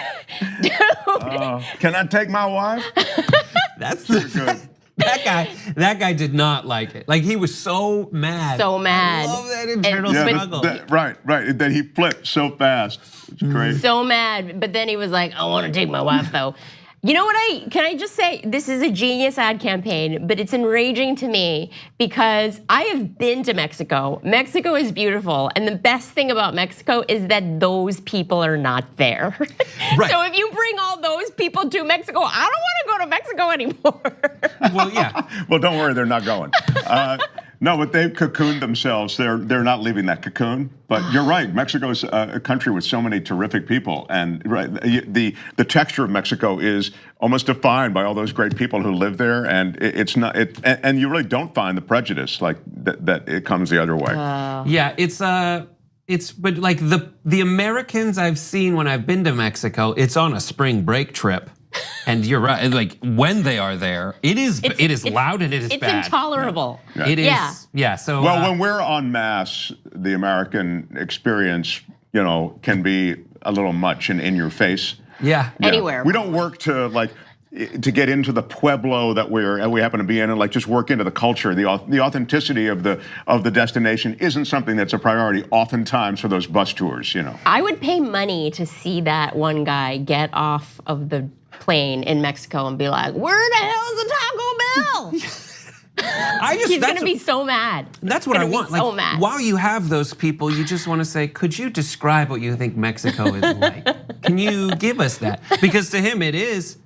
Can I take my wife? That's Too good. That guy did not like it. Like he was so mad. So mad. I love that internal struggle. Right. That he flipped so fast. It's great. So mad, but then he was like, I want to take my wife though. You know what can I just say, this is a genius ad campaign, but it's enraging to me because I have been to Mexico. Mexico is beautiful, and the best thing about Mexico is that those people are not there. Right. So if you bring all those people to Mexico, I don't want to go to Mexico anymore. Well, yeah. Well, don't worry, they're not going. No, but they've cocooned themselves. They're not leaving that cocoon. But you're right. Mexico's a country with so many terrific people, and the texture of Mexico is almost defined by all those great people who live there. And it's not. And you really don't find the prejudice like that. It comes the other way. Yeah, but like the Americans I've seen when I've been to Mexico, it's on a spring break trip. And you're right. Like when they are there, it is loud and it is bad. It's intolerable. Yeah. It is. Yeah. So well, when we're en masse, the American experience, can be a little much and in your face. Yeah. Anywhere. We don't work to get into the pueblo that we happen to be in, and like just work into the culture. The authenticity of the destination isn't something that's a priority oftentimes for those bus tours. I would pay money to see that one guy get off of the plane in Mexico and be like, where the hell is the Taco Bell? He's gonna be so mad. That's what I want. So mad. While you have those people, you just want to say, could you describe what you think Mexico is like? Can you give us that? Because to him it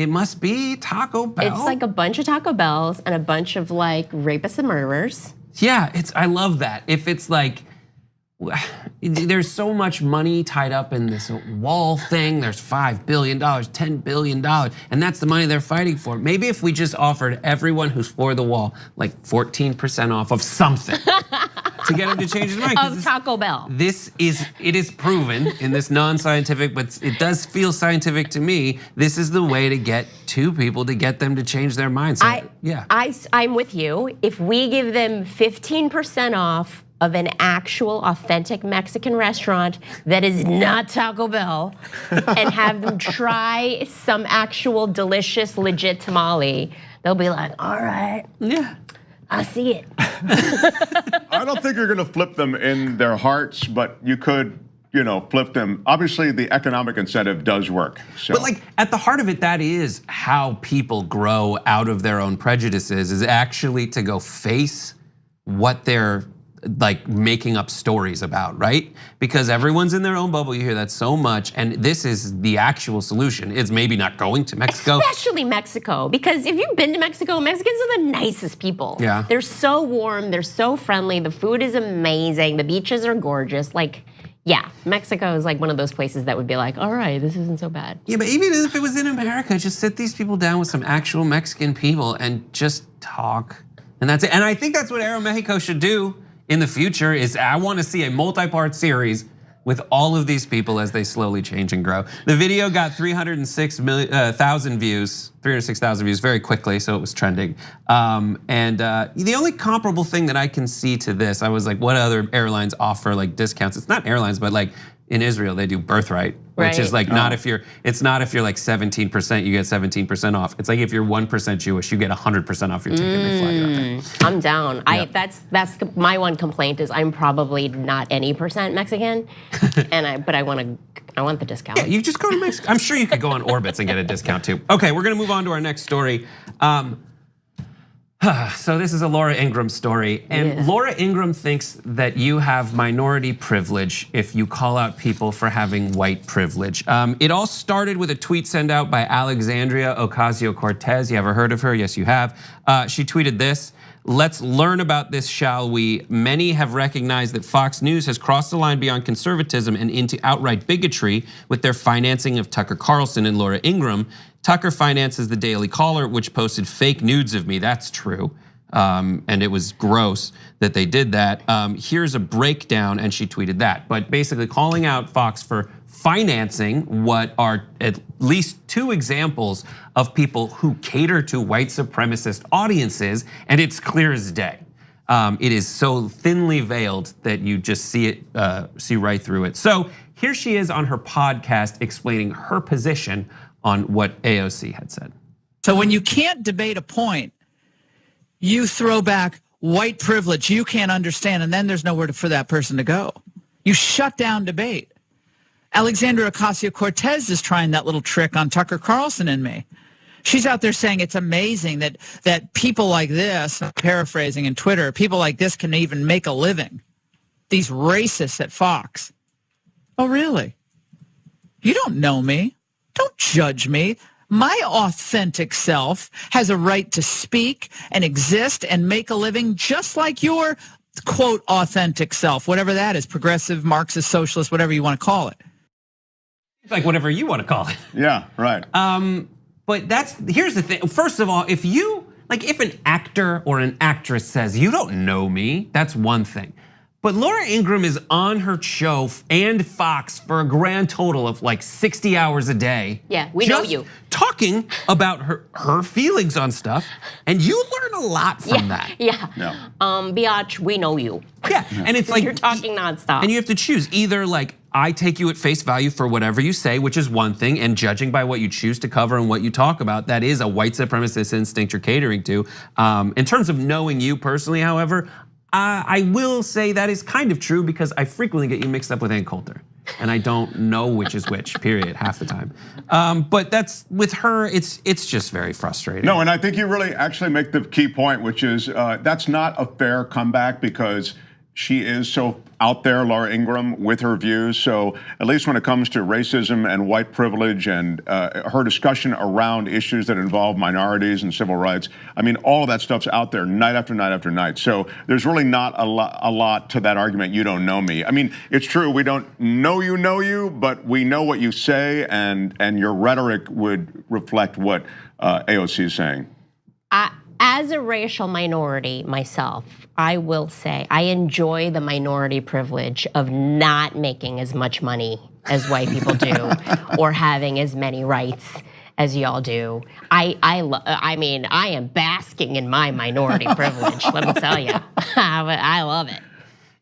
must be Taco Bell. It's like a bunch of Taco Bells and a bunch of like rapists and murderers. Yeah, I love that. If it's like, there's so much money tied up in this wall thing. There's $5 billion, $10 billion, and that's the money they're fighting for. Maybe if we just offered everyone who's for the wall like 14% off of something to get them to change his mind. Of Taco Bell. It is proven in this non-scientific, but it does feel scientific to me. This is the way to get two people to get them to change their mindset. I'm with you. If we give them 15% off of an actual authentic Mexican restaurant that is not Taco Bell and have them try some actual delicious, legit tamale, they'll be like, all right, yeah, I see it. I don't think you're gonna flip them in their hearts, but you could, flip them. Obviously, the economic incentive does work. So. But like at the heart of it, that is how people grow out of their own prejudices, is actually to go face what they're like making up stories about, right? Because everyone's in their own bubble. You hear that so much, and this is the actual solution. It's maybe not going to Mexico. Especially Mexico, because if you've been to Mexico, Mexicans are the nicest people. Yeah. They're so warm, they're so friendly, the food is amazing, the beaches are gorgeous. Like, yeah, Mexico is like one of those places that would be like, all right, this isn't so bad. Yeah, but even if it was in America, just sit these people down with some actual Mexican people and just talk. And that's it. And I think that's what Aeromexico should do in the future. Is I want to see a multi-part series with all of these people as they slowly change and grow. The video got 306,000 views very quickly, so it was trending. And the only comparable thing that I can see to this, I was like, what other airlines offer like discounts? It's not airlines, but like in Israel, they do Birthright, which is like it's not if you're like 17%, you get 17% off. It's like if you're 1% Jewish, you get 100% off your ticket. They fly you out there. I'm down. Yep. That's my one complaint is I'm probably not any percent Mexican, but I want the discount. Yeah, you just go to Mexico. I'm sure you could go on Orbitz and get a discount too. Okay, we're gonna move on to our next story. So this is a Laura Ingraham story, and Laura Ingraham thinks that you have minority privilege if you call out people for having white privilege. It all started with a tweet sent out by Alexandria Ocasio-Cortez. You ever heard of her? Yes, you have. She tweeted this: "Let's learn about this, shall we? Many have recognized that Fox News has crossed the line beyond conservatism and into outright bigotry with their financing of Tucker Carlson and Laura Ingraham. Tucker finances the Daily Caller, which posted fake nudes of me." That's true. And it was gross that they did that. Here's a breakdown, and she tweeted that. But basically calling out Fox for financing what are at least 2 examples of people who cater to white supremacist audiences, and it's clear as day. It is so thinly veiled that you just see right through it. So here she is on her podcast explaining her position on what AOC had said. So when you can't debate a point, you throw back white privilege you can't understand, and then there's nowhere for that person to go. You shut down debate. Alexandria Ocasio-Cortez is trying that little trick on Tucker Carlson and me. She's out there saying it's amazing that people like this, paraphrasing in Twitter, people like this can even make a living. These racists at Fox. Oh, really? You don't know me. Don't judge me. My authentic self has a right to speak and exist and make a living just like your, quote, authentic self, whatever that is, progressive, Marxist, socialist, whatever you want to call it. It's like whatever you want to call it. Yeah, right. But here's the thing. First of all, if an actor or an actress says, "You don't know me," that's one thing. But Laura Ingraham is on her show and Fox for a grand total of like 60 hours a day. Yeah, we know you. Talking about her feelings on stuff, and you learn a lot from that. Yeah. Biatch, we know you. Yeah, and it's like you're talking nonstop. And you have to choose either like I take you at face value for whatever you say, which is one thing, and judging by what you choose to cover and what you talk about, that is a white supremacist instinct you're catering to. In terms of knowing you personally, however, I will say that is kind of true because I frequently get you mixed up with Ann Coulter, and I don't know which is which, period, half the time. But that's, with her, it's just very frustrating. No, and I think you really actually make the key point, which is that's not a fair comeback because she is so out there, Laura Ingraham, with her views. So at least when it comes to racism and white privilege and her discussion around issues that involve minorities and civil rights, I mean, all of that stuff's out there night after night after night. So there's really not a lot to that argument, "You don't know me." I mean, it's true, we don't know you, but we know what you say, and your rhetoric would reflect what AOC is saying. As a racial minority myself, I will say I enjoy the minority privilege of not making as much money as white people do or having as many rights as y'all do. I mean, I am basking in my minority privilege, let me tell you. I love it.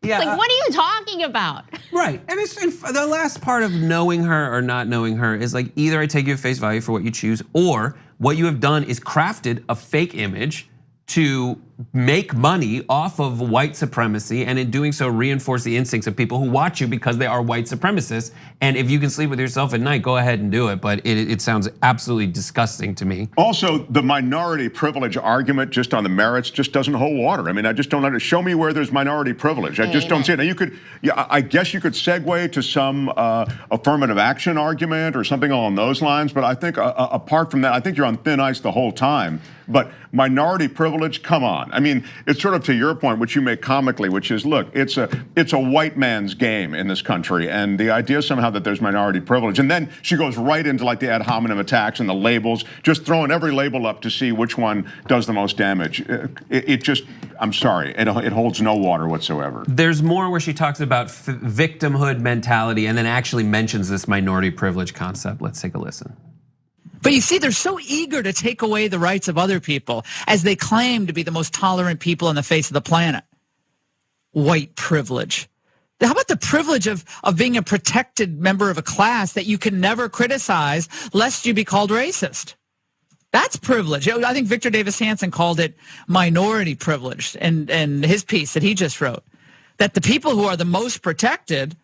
Yeah, it's like, what are you talking about? Right, and the last part of knowing her or not knowing her is like either I take you at face value for what you choose, or what you have done is crafted a fake image to make money off of white supremacy, and in doing so reinforce the instincts of people who watch you because they are white supremacists. And if you can sleep with yourself at night, go ahead and do it, but it sounds absolutely disgusting to me. Also, the minority privilege argument just on the merits just doesn't hold water. I mean, I just don't understand. Show me where there's minority privilege. I just don't see it. Now I guess you could segue to some affirmative action argument or something along those lines, but I think apart from that, I think you're on thin ice the whole time. But minority privilege, come on. I mean, it's sort of to your point, which you make comically, which is, look, it's a white man's game in this country, and the idea somehow that there's minority privilege. And then she goes right into like the ad hominem attacks and the labels, just throwing every label up to see which one does the most damage. It just, I'm sorry, it holds no water whatsoever. There's more where she talks about victimhood mentality and then actually mentions this minority privilege concept. Let's take a listen. But you see, they're so eager to take away the rights of other people as they claim to be the most tolerant people on the face of the planet. White privilege. How about the privilege of being a protected member of a class that you can never criticize lest you be called racist? That's privilege. I think Victor Davis Hanson called it minority privilege in his piece that he just wrote. That the people who are the most protected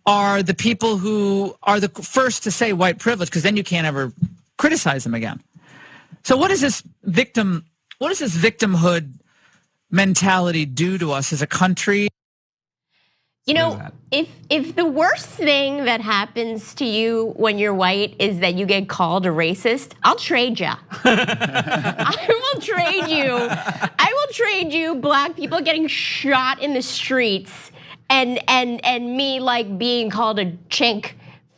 are the people who are the first to say white privilege, because then you can't ever criticize them again. So what is this victim What does this victimhood mentality do to us as a country? You know, if the worst thing that happens to you when you're white is that you get called a racist, I'll trade you. I will trade you. I will trade you black people getting shot in the streets and me like being called a chink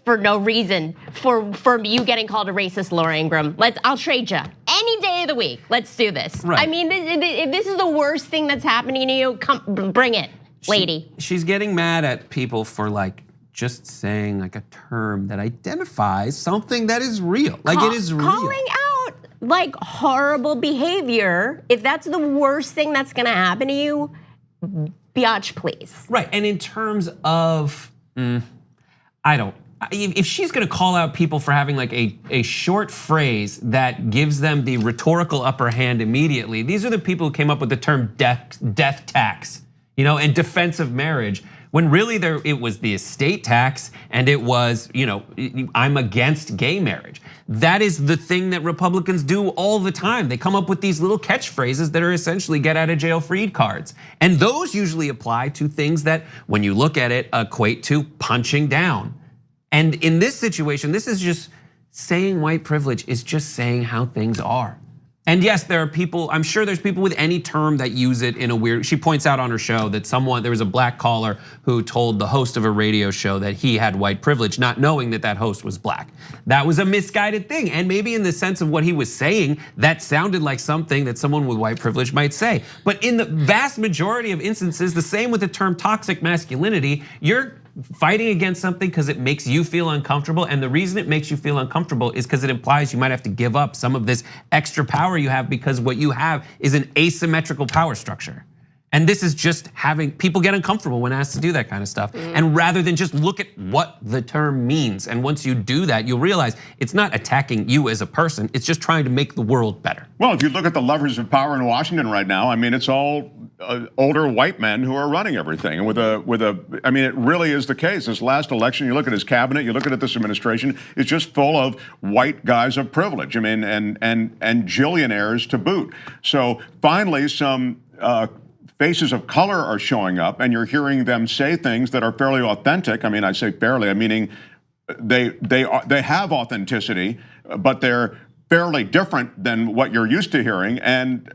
for no reason for you getting called a racist, Laura Ingraham. I'll trade you any day of the week. Let's do this. Right. I mean, if this is the worst thing that's happening to you, come bring it. Lady. She's getting mad at people for like just saying like a term that identifies something that is real. Like it is real. Calling out like horrible behavior, if that's the worst thing that's gonna happen to you, biatch, please. Right, and in terms of, if she's gonna call out people for having like a short phrase that gives them the rhetorical upper hand immediately, these are the people who came up with the term death tax. And defensive marriage, when really it was the estate tax and it was, I'm against gay marriage. That is the thing that Republicans do all the time. They come up with these little catchphrases that are essentially get out of jail free cards. And those usually apply to things that, when you look at it, equate to punching down. And in this situation, this is just saying white privilege is just saying how things are. And yes, there are people, I'm sure there's people with any term that use it in a weird, she points out on her show that there was a black caller who told the host of a radio show that he had white privilege, not knowing that host was black. That was a misguided thing. And maybe in the sense of what he was saying, that sounded like something that someone with white privilege might say. But in the vast majority of instances, the same with the term toxic masculinity, you're fighting against something because it makes you feel uncomfortable. And the reason it makes you feel uncomfortable is because it implies you might have to give up some of this extra power you have, because what you have is an asymmetrical power structure. And this is just having people get uncomfortable when asked to do that kind of stuff. And rather than just look at what the term means. And once you do that, you'll realize it's not attacking you as a person, it's just trying to make the world better. Well, if you look at the levers of power in Washington right now, I mean, it's all older white men who are running everything. And I mean, it really is the case. This last election, you look at his cabinet, you look at this administration, it's just full of white guys of privilege. I mean, and jillionaires to boot. So finally, some faces of color are showing up, and you're hearing them say things that are fairly authentic. I mean, I say fairly, meaning they have authenticity, but they're fairly different than what you're used to hearing. And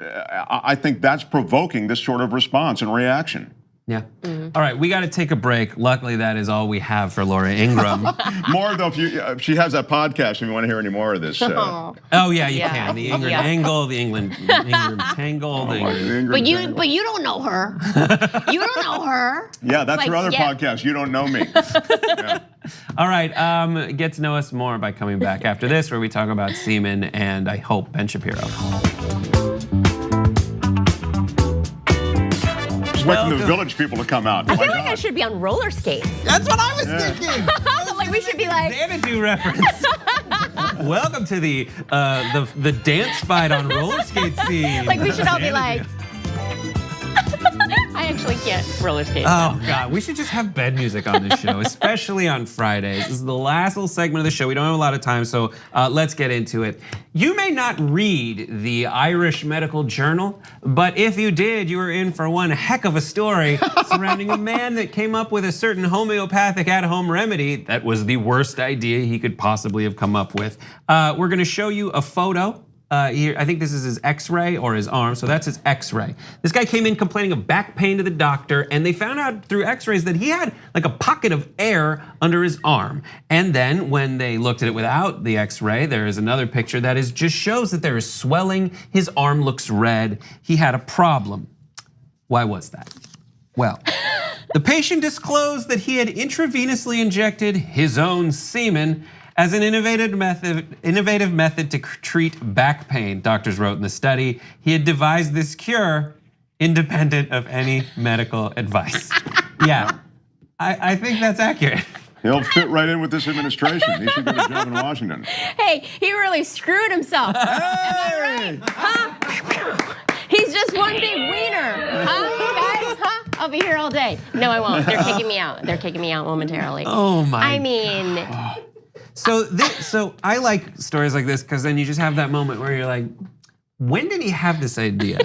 I think that's provoking this sort of response and reaction. Yeah. All right, we got to take a break. Luckily, that is all we have for Laura Ingraham. More though, if she has that podcast, if you want to hear any more of this. Oh yeah, you can. The Ingrid Angle, the England Tangle, the Ingrid. But you don't know her. You don't know her. Yeah, that's her other podcast. You don't know me. Yeah. All right, get to know us more by coming back after this, where we talk about semen and I hope Ben Shapiro. Expecting the Village people to come out. I feel like I should be on roller skates. That's what I was thinking. Like we should be like Xanadu reference. Welcome to the dance fight on roller skate scene. Like we should all be like. I actually can't roller skate. Oh God, we should just have bed music on this show, especially on Fridays. This is the last little segment of the show. We don't have a lot of time, so let's get into it. You may not read the Irish Medical Journal, but if you did, you were in for one heck of a story surrounding a man that came up with a certain homeopathic at-home remedy that was the worst idea he could possibly have come up with. We're gonna show you a photo. Here, I think this is his x-ray or his arm, so that's his x-ray. This guy came in complaining of back pain to the doctor, and they found out through x-rays that he had like a pocket of air under his arm. And then when they looked at it without the x-ray, there is another picture that just shows that there is swelling, his arm looks red, he had a problem. Why was that? Well, the patient disclosed that he had intravenously injected his own semen as an innovative method to treat back pain, doctors wrote in the study. He had devised this cure independent of any medical advice. Yeah, I think that's accurate. He'll fit right in with this administration. He should get a job in Washington. Hey, he really screwed himself. Am I right? Huh? He's just one big wiener, huh, guys? Huh? I'll be here all day. No, I won't. They're kicking me out. They're kicking me out momentarily. Oh my! I mean. So I like stories like this because then you just have that moment where you're like, when did he have this idea?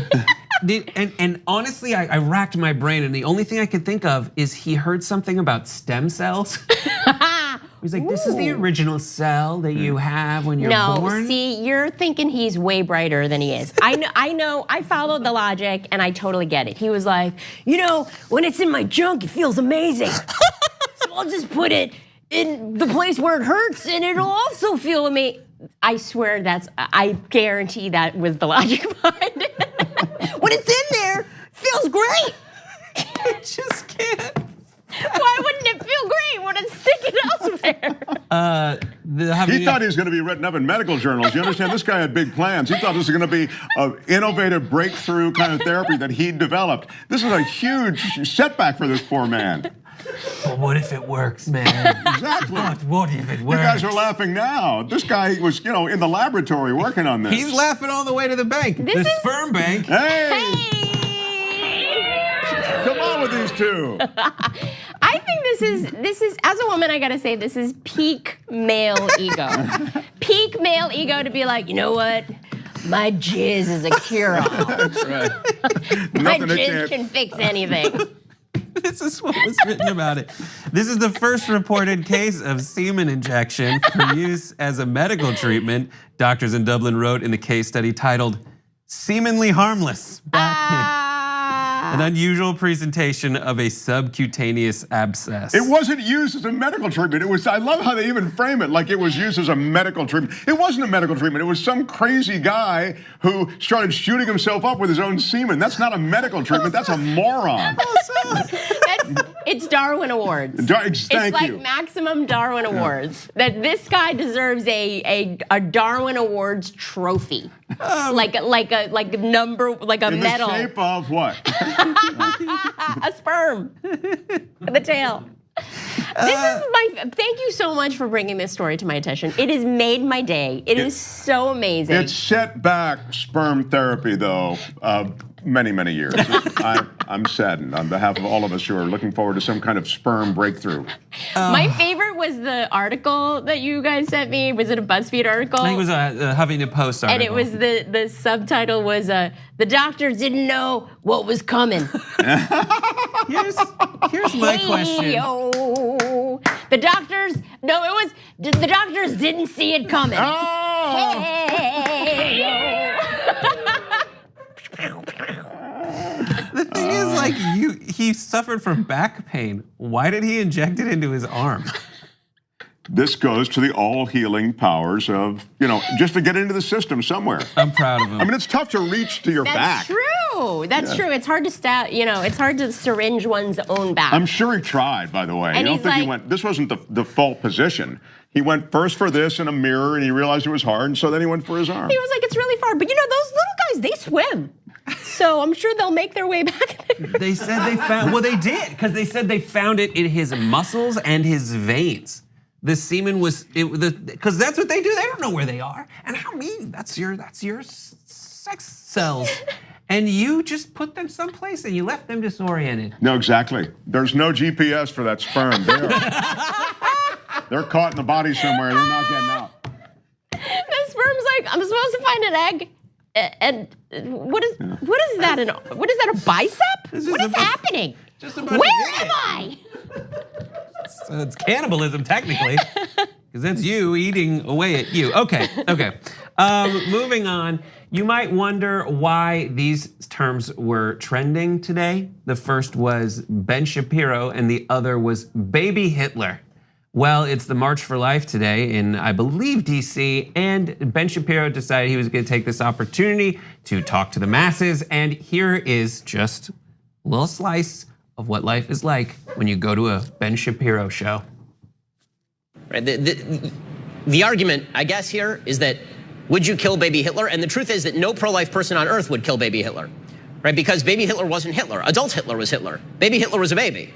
And honestly, I racked my brain, and the only thing I could think of is he heard something about stem cells. He's like, this is the original cell that you have when you're born. No, see, you're thinking he's way brighter than he is. I know, I followed the logic and I totally get it. He was like, when it's in my junk, it feels amazing. So I'll just put it in the place where it hurts and it'll also feel amazing. I swear I guarantee that was the logic behind it. When it's in there, it feels great. I just can't. Why wouldn't it feel great when it's sticking elsewhere? He thought he was going to be written up in medical journals. You understand? This guy had big plans. He thought this was going to be an innovative breakthrough kind of therapy that he developed. This is a huge setback for this poor man. But what if it works, man? Exactly. What if it works? You guys are laughing now. This guy was, in the laboratory working on this. He's laughing all the way to the bank. The sperm bank. Hey! Come on with these two. I think this is as a woman, I gotta say, this is peak male ego. Peak male ego to be like, you know what? My jizz is a cure-all. That's right. My jizz can fix anything. This is what was written about it. This is the first reported case of semen injection for use as a medical treatment. Doctors in Dublin wrote in the case study titled "Seemingly Harmless Back Pain." An unusual presentation of a subcutaneous abscess. It wasn't used as a medical treatment. I love how they even frame it like it was used as a medical treatment. It wasn't a medical treatment. It was some crazy guy who started shooting himself up with his own semen. That's not a medical treatment. That's a moron. It's Darwin Awards. Thank it's like you. maximum Darwin Awards. That this guy deserves a Darwin Awards trophy. Like a medal. In the shape of what? A sperm. The tail. Thank you so much for bringing this story to my attention. It has made my day. It is so amazing. It set back sperm therapy, though, many, many years. I'm saddened on behalf of all of us who are looking forward to some kind of sperm breakthrough. My favorite was the article that you guys sent me. Was it a BuzzFeed article? I think it was a Huffington Post article. And it was the subtitle was the doctors didn't know what was coming. Here's my question. Yo. The doctors didn't see it coming. Oh. Hey, yo. The thing is, like, he suffered from back pain. Why did he inject it into his arm? This goes to the all-healing powers of, just to get into the system somewhere. I'm proud of him. I mean, it's tough to reach to your back. True. That's true. It's hard to it's hard to syringe one's own back. I'm sure he tried, by the way. And I don't think he went, this wasn't the default position. He went first for this in a mirror and he realized it was hard, and so then he went for his arm. He was like, it's really far. But those little guys, they swim. So I'm sure they'll make their way back there. They said they found, well, they did, because they said they found it in his muscles and his veins. The semen was, because that's what they do. They don't know where they are. And how mean, that's your sex cells. And you just put them someplace and you left them disoriented. No, exactly. There's no GPS for that sperm. They're caught in the body somewhere. They're not getting out. The sperm's like, I'm supposed to find an egg. And what is that? What is that? A bicep? What is happening? Where am I? So it's cannibalism technically, because that's you eating away at you. Okay. Moving on. You might wonder why these terms were trending today. The first was Ben Shapiro, and the other was Baby Hitler. Well, it's the March for Life today in, I believe, DC, and Ben Shapiro decided he was gonna take this opportunity to talk to the masses, and here is just a little slice of what life is like when you go to a Ben Shapiro show. Right, the argument, I guess, here is that would you kill baby Hitler? And the truth is that no pro-life person on earth would kill baby Hitler, right? Because baby Hitler wasn't Hitler. Adult Hitler was Hitler. Baby Hitler was a baby.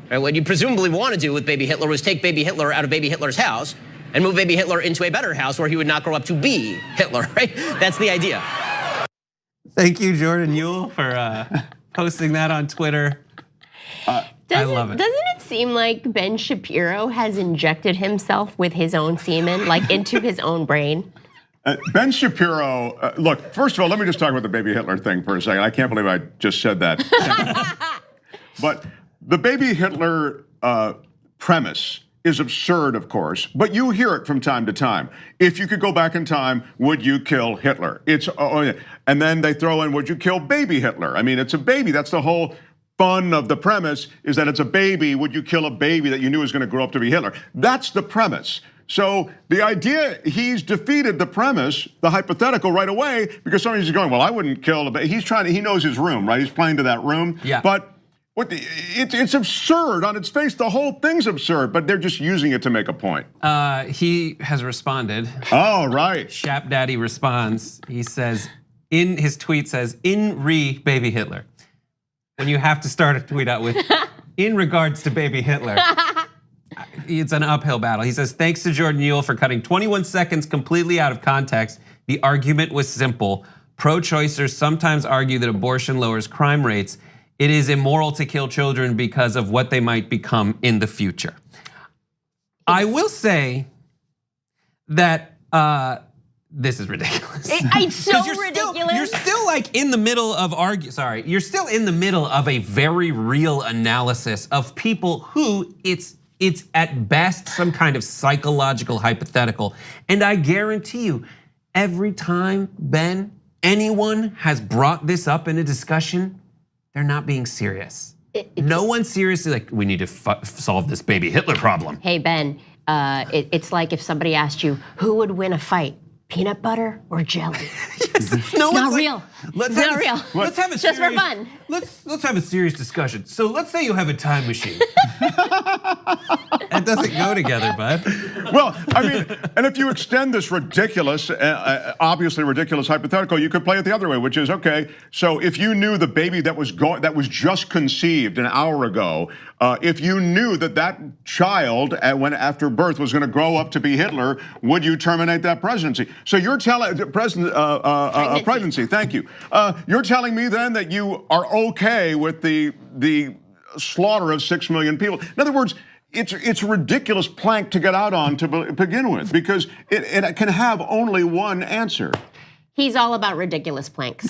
Right, what you presumably want to do with baby Hitler was take baby Hitler out of baby Hitler's house and move baby Hitler into a better house where he would not grow up to be Hitler, right? That's the idea. Thank you, Jordan Ewell, for posting that on Twitter. I love it. Doesn't it seem like Ben Shapiro has injected himself with his own semen, like into his own brain? Ben Shapiro, look, first of all, let me just talk about the baby Hitler thing for a second. I can't believe I just said that. But the baby Hitler premise is absurd, of course, but you hear it from time to time. If you could go back in time, would you kill Hitler? And then they throw in, would you kill baby Hitler? I mean, it's a baby. That's the whole fun of the premise, is that it's a baby. Would you kill a baby that you knew was going to grow up to be Hitler? That's the premise. So the idea, he's defeated the premise, the hypothetical right away, because somebody's going, well, I wouldn't kill a baby. He knows his room, right? He's playing to that room. Yeah. But it's absurd on its face. The whole thing's absurd, but they're just using it to make a point. He has responded. Oh, right. Shap Daddy responds. He says, in his tweet says, in re baby Hitler. When you have to start a tweet out with, in regards to baby Hitler. It's an uphill battle. He says, thanks to Jordan Uhl for cutting 21 seconds completely out of context. The argument was simple. Pro-choicers sometimes argue that abortion lowers crime rates. It is immoral to kill children because of what they might become in the future. I will say that this is ridiculous. It's so ridiculous. You're still like in the middle of you're still in the middle of a very real analysis of people who it's at best some kind of psychological hypothetical. And I guarantee you, every time, Ben, anyone has brought this up in a discussion, they're not being serious. No one's seriously like, we need to solve this baby Hitler problem. Hey, Ben, it's like if somebody asked you, who would win a fight? Peanut butter or jelly? It's not real. It's not real. Let's have a just for fun. Let's have a serious discussion. So let's say you have a time machine. That doesn't go together, bud. Well, I mean, and if you extend this ridiculous, obviously ridiculous hypothetical, you could play it the other way, which is, okay, so if you knew the baby that was just conceived an hour ago, if you knew that child, after birth, was going to grow up to be Hitler, would you terminate that presidency? So you're telling pregnancy. Thank you. You're telling me then that you are okay with the slaughter of 6 million people. In other words, it's a ridiculous plank to get out on to begin with, because it can have only one answer. He's all about ridiculous planks.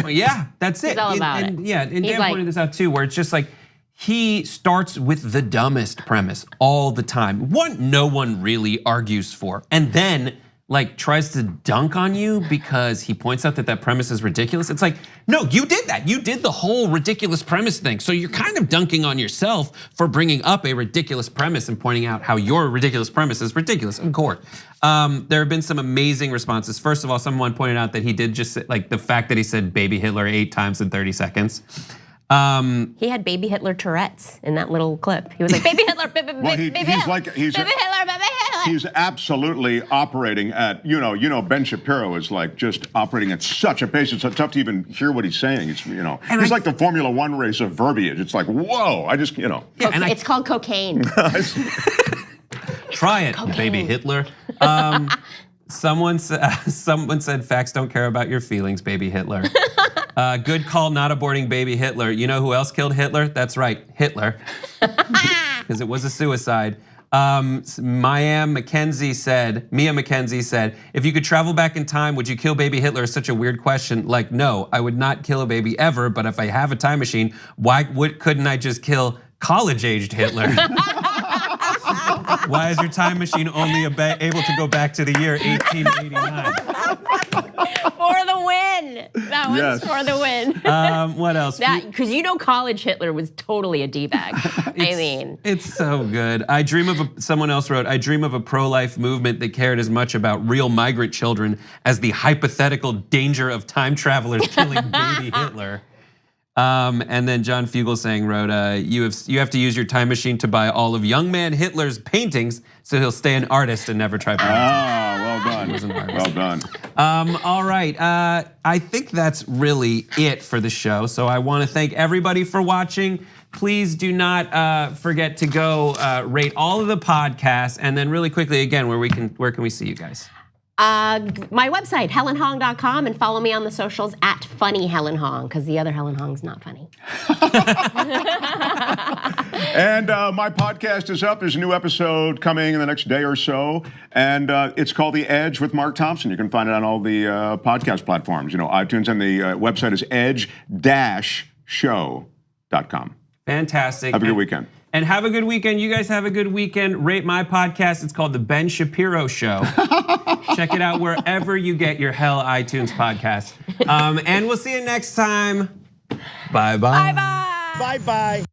Well, yeah, that's it. He's all about it. Yeah, and Dan pointed this out too, where it's just like, he starts with the dumbest premise all the time. One no one really argues for, and then like tries to dunk on you because he points out that premise is ridiculous. It's like, no, you did that. You did the whole ridiculous premise thing. So you're kind of dunking on yourself for bringing up a ridiculous premise and pointing out how your ridiculous premise is ridiculous in court. There have been some amazing responses. First of all, someone pointed out that he did just like the fact that he said baby Hitler 8 times in 30 seconds. He had baby Hitler Tourette's in that little clip. He was like, baby Hitler, baby Hitler, baby Hitler. He's absolutely operating at, Ben Shapiro is like just operating at such a pace. It's tough to even hear what he's saying. It's, he's like the Formula One race of verbiage. It's like, whoa, Yeah, it's called cocaine. Try it, cocaine. Baby Hitler. Someone said facts don't care about your feelings, baby Hitler. Good call not aborting baby Hitler. You know who else killed Hitler? That's right, Hitler. Because it was a suicide. Mia McKenzie said, if you could travel back in time, would you kill baby Hitler? Is such a weird question. Like, no, I would not kill a baby ever, but if I have a time machine, couldn't I just kill college-aged Hitler? Why is your time machine only able to go back to the year 1889? For the win. That one's for the win. What else? Because college Hitler was totally a D-bag. It's so good. Someone else wrote, I dream of a pro-life movement that cared as much about real migrant children as the hypothetical danger of time travelers killing baby Hitler. And then John Fugelsang wrote, you have to use your time machine to buy all of young man Hitler's paintings so he'll stay an artist and never try politics. Well done. Well done. All right, I think that's really it for the show. So I want to thank everybody for watching. Please do not forget to go rate all of the podcasts, and then really quickly again, where can we see you guys? My website, HelenHong.com, and follow me on the socials at Funny Helen Hong, because the other Helen Hong's not funny. And my podcast is up. There's a new episode coming in the next day or so, and it's called The Edge with Mark Thompson. You can find it on all the podcast platforms, iTunes, and the website is edge-show.com. Fantastic. Have a good weekend. And have a good weekend. You guys have a good weekend. Rate my podcast. It's called The Ben Shapiro Show. Check it out wherever you get your Hell iTunes podcast. And we'll see you next time. Bye-bye. Bye-bye. Bye-bye.